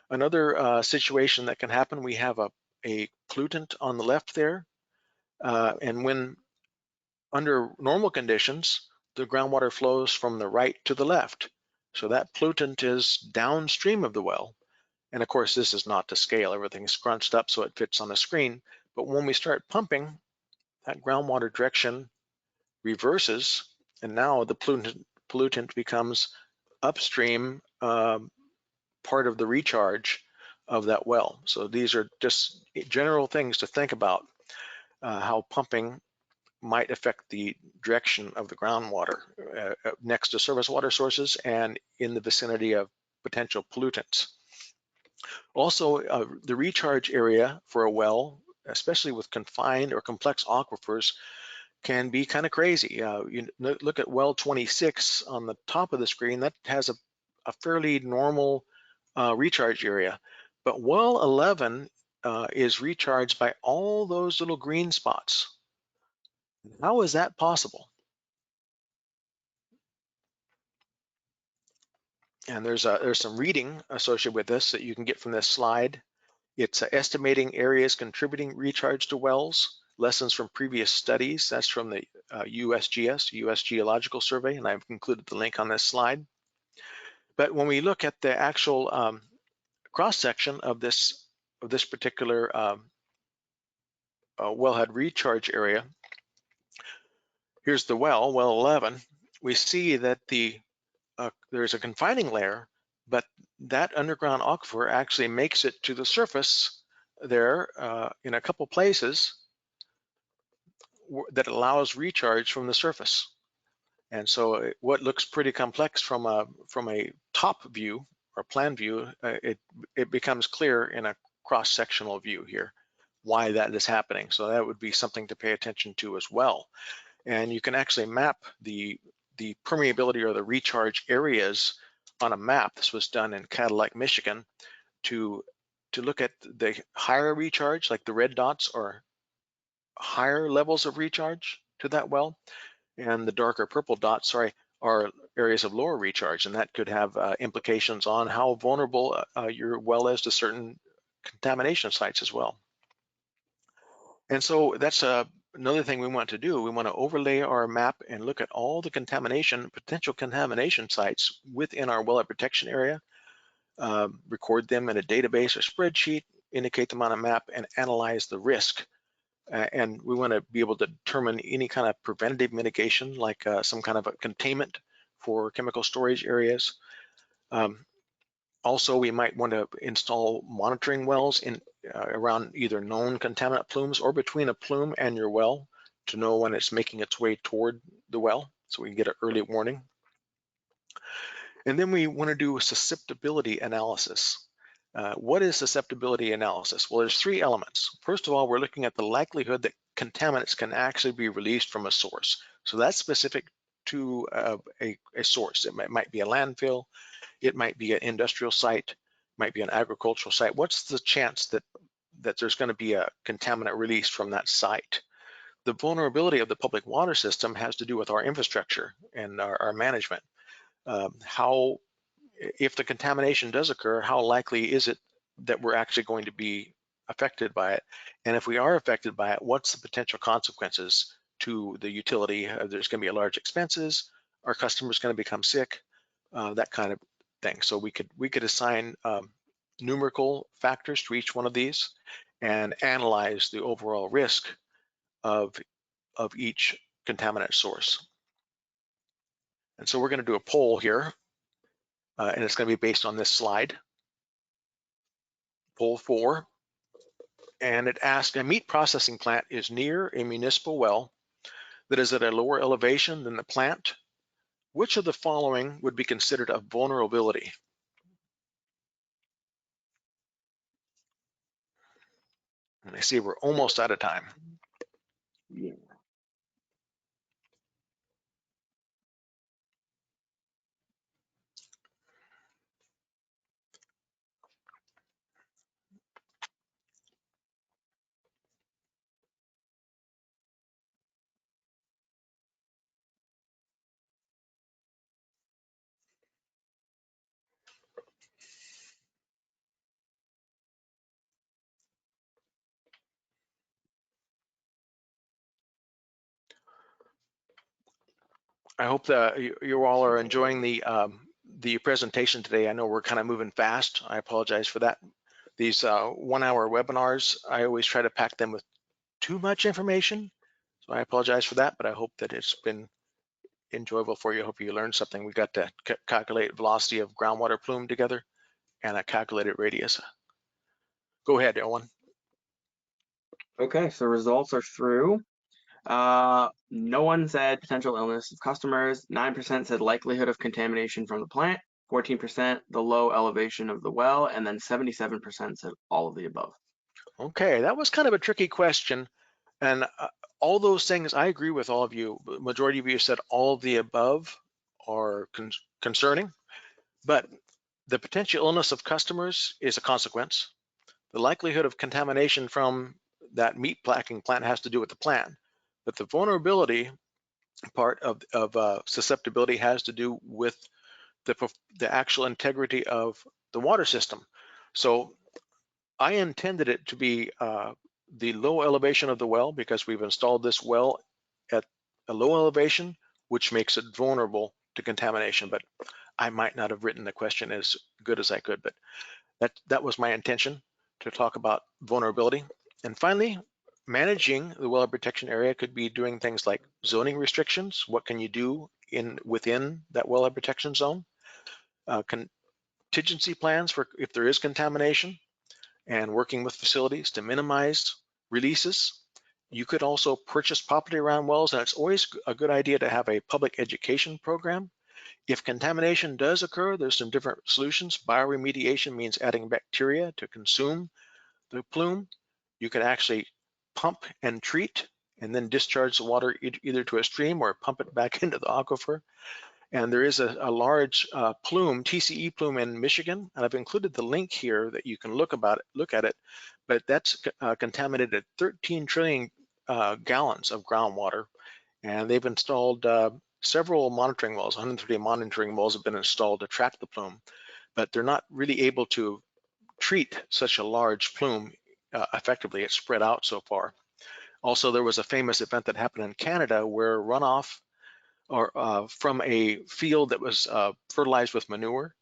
Another situation that can happen, we have a pollutant on the left there, and when under normal conditions, the groundwater flows from the right to the left. So that pollutant is downstream of the well. And of course, this is not to scale. Everything's scrunched up so it fits on the screen. But when we start pumping, that groundwater direction reverses, and now the pollutant becomes upstream part of the recharge of that well. So these are just general things to think about, how pumping might affect the direction of the groundwater next to surface water sources and in the vicinity of potential pollutants. Also, the recharge area for a well, especially with confined or complex aquifers, can be kind of crazy. You look at well 26 on the top of the screen, that has a fairly normal recharge area. But well 11 is recharged by all those little green spots. How is that possible? And there's some reading associated with this that you can get from this slide. It's estimating areas contributing recharge to wells, lessons from previous studies. That's from the USGS, US Geological Survey, and I've included the link on this slide. But when we look at the actual cross-section of this particular wellhead recharge area, here's the well 11. We see that there's a confining layer, but that underground aquifer actually makes it to the surface there in a couple places that allows recharge from the surface. And so what looks pretty complex from a top view or plan view, it becomes clear in a cross-sectional view here why that is happening. So that would be something to pay attention to as well. And you can actually map the permeability or the recharge areas on a map. This was done in Cadillac, Michigan, to look at the higher recharge, like the red dots are higher levels of recharge to that well, and the darker purple dots, sorry, are areas of lower recharge, and that could have implications on how vulnerable your well is to certain contamination sites as well. And so that's another thing we want to do. We want to overlay our map and look at all the potential contamination sites within our wellhead protection area, record them in a database or spreadsheet, indicate them on a map, and analyze the risk. And we want to be able to determine any kind of preventative mitigation, like some kind of a containment for chemical storage areas. Also, we might want to install monitoring wells in around either known contaminant plumes or between a plume and your well to know when it's making its way toward the well, so we can get an early warning. And then we want to do a susceptibility analysis. What is susceptibility analysis? Well, there's three elements. First of all, we're looking at the likelihood that contaminants can actually be released from a source. So that's specific to a source. It might be a landfill, it might be an industrial site, might be an agricultural site. What's the chance that there's going to be a contaminant released from that site? The vulnerability of the public water system has to do with our infrastructure and our management. If the contamination does occur, how likely is it that we're actually going to be affected by it? And if we are affected by it, what's the potential consequences to the utility? There's going to be large expenses. Our customers going to become sick? That kind of thing. So we could assign numerical factors to each one of these and analyze the overall risk of each contaminant source. And so we're going to do a poll here, and it's going to be based on this slide. Poll 4, and it asks, a meat processing plant is near a municipal well that is at a lower elevation than the plant. Which of the following would be considered a vulnerability? And I see we're almost out of time. Yeah. I hope that you all are enjoying the presentation today. I know we're kind of moving fast. I apologize for that. These 1 hour webinars, I always try to pack them with too much information. So I apologize for that, but I hope that it's been enjoyable for you. I hope you learned something. We got to calculate velocity of groundwater plume together and a calculated radius. Go ahead, Owen. Okay, so results are through. No one said potential illness of customers. 9% said likelihood of contamination from the plant. 14% the low elevation of the well, and then 77% said all of the above. Okay, that was kind of a tricky question. And all those things, I agree with all of you. The majority of you said all of the above are concerning, but the potential illness of customers is a consequence. The likelihood of contamination from that meat packing plant has to do with the plant, but the vulnerability part of susceptibility has to do with the actual integrity of the water system. So I intended it to be the low elevation of the well, because we've installed this well at a low elevation, which makes it vulnerable to contamination. But I might not have written the question as good as I could, but that was my intention, to talk about vulnerability. And finally, managing the wellhead protection area could be doing things like zoning restrictions. What can you do within that wellhead protection zone? Contingency plans for if there is contamination, and working with facilities to minimize releases. You could also purchase property around wells, and it's always a good idea to have a public education program. If contamination does occur, there's some different solutions. Bioremediation means adding bacteria to consume the plume. You can actually pump and treat and then discharge the water either to a stream or pump it back into the aquifer. And there is a large plume, TCE plume in Michigan, and I've included the link here that you can look at it. But that's contaminated at 13 trillion gallons of groundwater, and they've installed several monitoring wells. 130 monitoring wells have been installed to track the plume, but they're not really able to treat such a large plume effectively. It's spread out so far. Also, there was a famous event that happened in Canada where runoff from a field that was fertilized with manure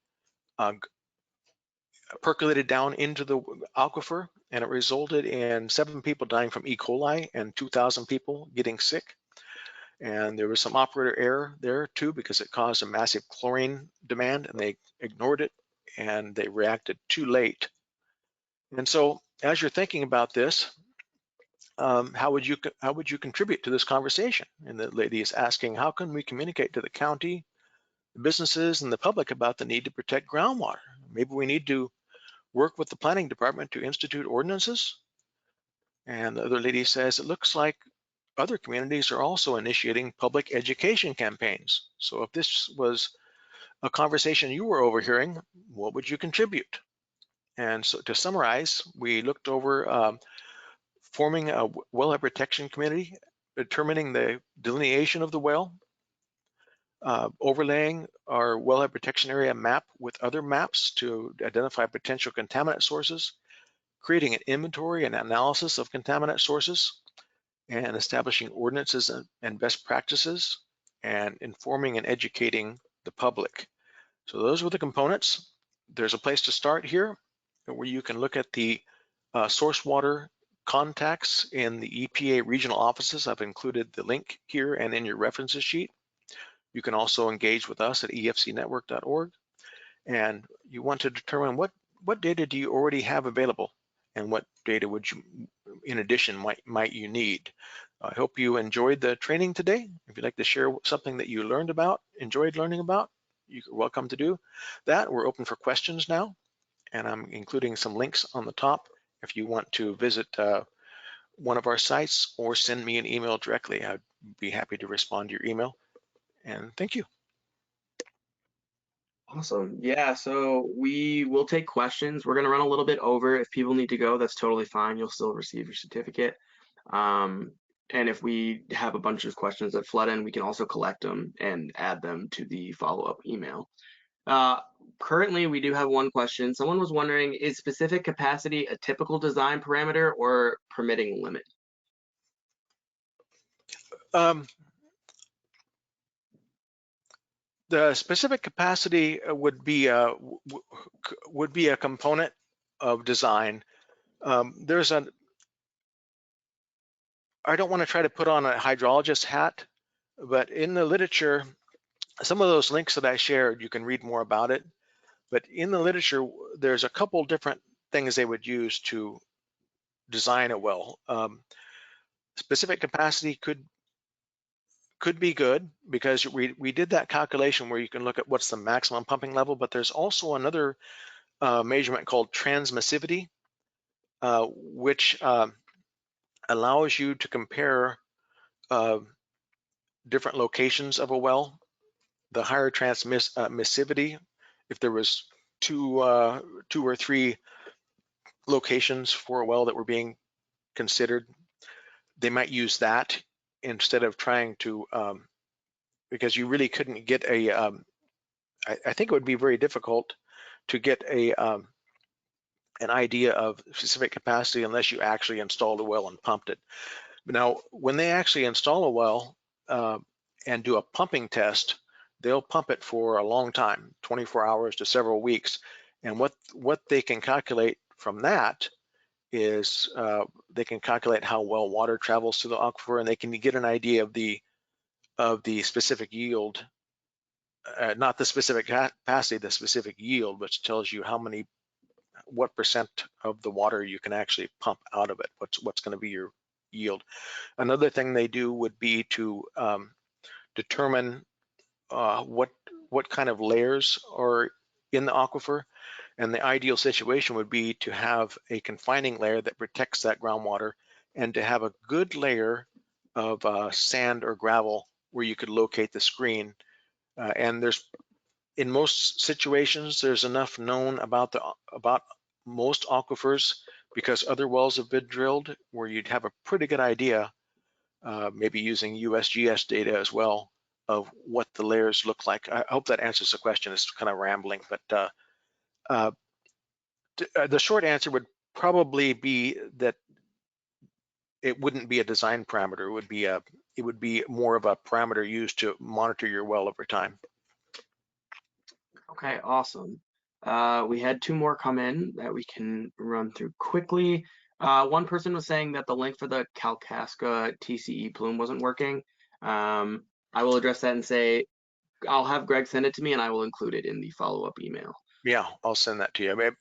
percolated down into the aquifer, and it resulted in 7 people dying from E. coli and 2,000 people getting sick. And there was some operator error there too, because it caused a massive chlorine demand, and they ignored it and they reacted too late. And so as you're thinking about this, how would you contribute to this conversation? And the lady is asking, how can we communicate to the county, the businesses, and the public about the need to protect groundwater? Maybe we need to work with the planning department to institute ordinances. And the other lady says, it looks like other communities are also initiating public education campaigns. So if this was a conversation you were overhearing, what would you contribute? And so to summarize, we looked over forming a wellhead protection committee, determining the delineation of the well, overlaying our wellhead protection area map with other maps to identify potential contaminant sources, creating an inventory and analysis of contaminant sources, and establishing ordinances and best practices, and informing and educating the public. So those were the components. There's a place to start here where you can look at the source water contacts in the EPA regional offices. I've included the link here and in your references sheet. You can also engage with us at efcnetwork.org. And you want to determine what data do you already have available, and what data would you, in addition, might you need. I hope you enjoyed the training today. If you'd like to share something that you enjoyed learning about, you're welcome to do that. We're open for questions now, and I'm including some links on the top if you want to visit one of our sites or send me an email directly. I'd be happy to respond to your email. And thank you. Awesome. Yeah, so we will take questions. We're going to run a little bit over. If people need to go, that's totally fine. You'll still receive your certificate. And if we have a bunch of questions that flood in, we can also collect them and add them to the follow-up email. Currently, we do have one question. Someone was wondering, is specific capacity a typical design parameter or permitting limit? The specific capacity would be a component of design. I don't want to try to put on a hydrologist hat, but in the literature, some of those links that I shared, you can read more about it. But in the literature, there's a couple different things they would use to design a well. Specific capacity could be good, because we did that calculation where you can look at what's the maximum pumping level, but there's also another measurement called transmissivity, which allows you to compare different locations of a well. The higher transmissivity, if there was two or three locations for a well that were being considered, they might use that instead of trying to, because you really couldn't get a I think it would be very difficult to get an idea of specific capacity unless you actually installed a well and pumped it. Now, when they actually install a well and do a pumping test, they'll pump it for a long time, 24 hours to several weeks. And what they can calculate from that is they can calculate how well water travels through the aquifer, and they can get an idea of the specific yield, not the specific capacity, the specific yield, which tells you what percent of the water you can actually pump out of it. What's going to be your yield. Another thing they do would be to determine what kind of layers are in the aquifer, and the ideal situation would be to have a confining layer that protects that groundwater, and to have a good layer of sand or gravel where you could locate the screen. And in most situations, there's enough known about most aquifers, because other wells have been drilled, where you'd have a pretty good idea, maybe using USGS data as well, of what the layers look like. I hope that answers the question. It's kind of rambling, but the short answer would probably be that it wouldn't be a design parameter. It would be more of a parameter used to monitor your well over time. Okay, awesome. We had 2 more come in that we can run through quickly. One person was saying that the link for the Kalkaska TCE plume wasn't working. I will address that and say I'll have Greg send it to me, and I will include it in the follow-up email. Yeah, I'll send that to you. I mean,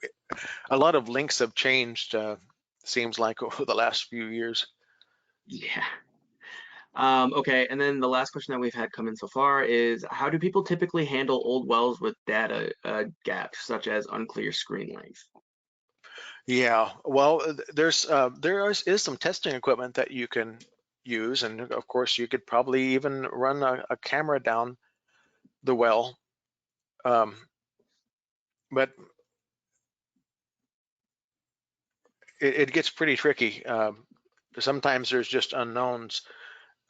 a lot of links have changed, seems like, over the last few years. Yeah. Okay, and then the last question that we've had come in so far is, how do people typically handle old wells with data gaps, such as unclear screen length? Yeah, well, there is some testing equipment that you can use, and of course you could probably even run a camera down the well, but it gets pretty tricky. Sometimes there's just unknowns.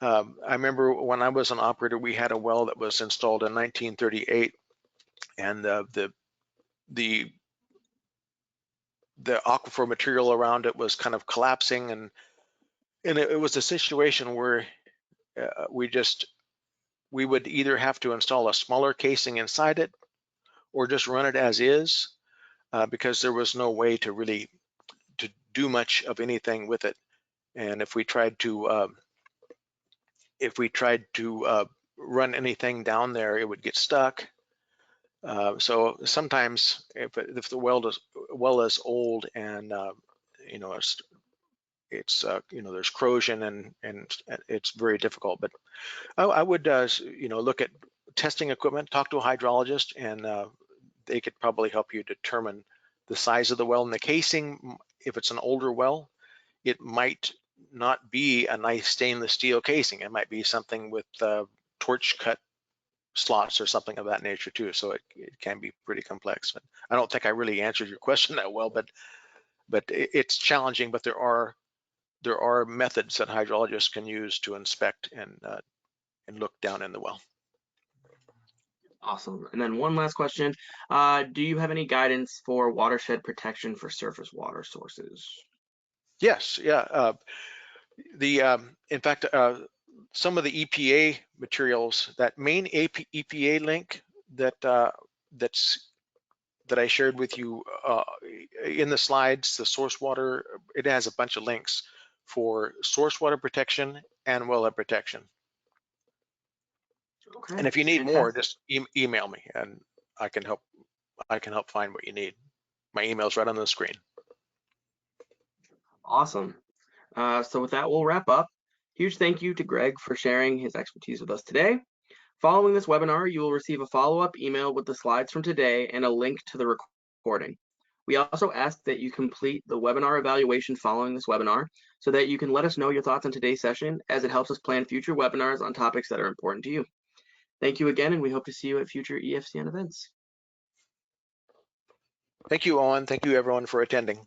I remember when I was an operator, we had a well that was installed in 1938, and the aquifer material around it was kind of collapsing, and it was a situation where we would either have to install a smaller casing inside it or just run it as is, because there was no way to really to do much of anything with it. And if we tried to run anything down there, it would get stuck. So sometimes if the well is old, and there's corrosion, and it's very difficult. But I would look at testing equipment, talk to a hydrologist, and they could probably help you determine the size of the well and the casing. If it's an older well, it might not be a nice stainless steel casing. It might be something with torch cut slots or something of that nature too. So it can be pretty complex. But I don't think I really answered your question that well, but it's challenging. But there are methods that hydrologists can use to inspect and look down in the well. Awesome. And then one last question. Do you have any guidance for watershed protection for surface water sources? Yes, yeah. In fact, some of the EPA materials, that main EPA link that I shared with you in the slides, the source water, it has a bunch of links for source water protection and wellhead protection. Okay, And if you need more, fantastic. just email me, and I can help find what you need. My email's right on the screen. Awesome. So with that, we'll wrap up. Huge thank you to Greg for sharing his expertise with us today. Following this webinar, you will receive a follow-up email with the slides from today and a link to the recording. We also ask that you complete the webinar evaluation following this webinar so that you can let us know your thoughts on today's session, as it helps us plan future webinars on topics that are important to you. Thank you again, and we hope to see you at future EFCN events. Thank you, Owen. Thank you, everyone, for attending.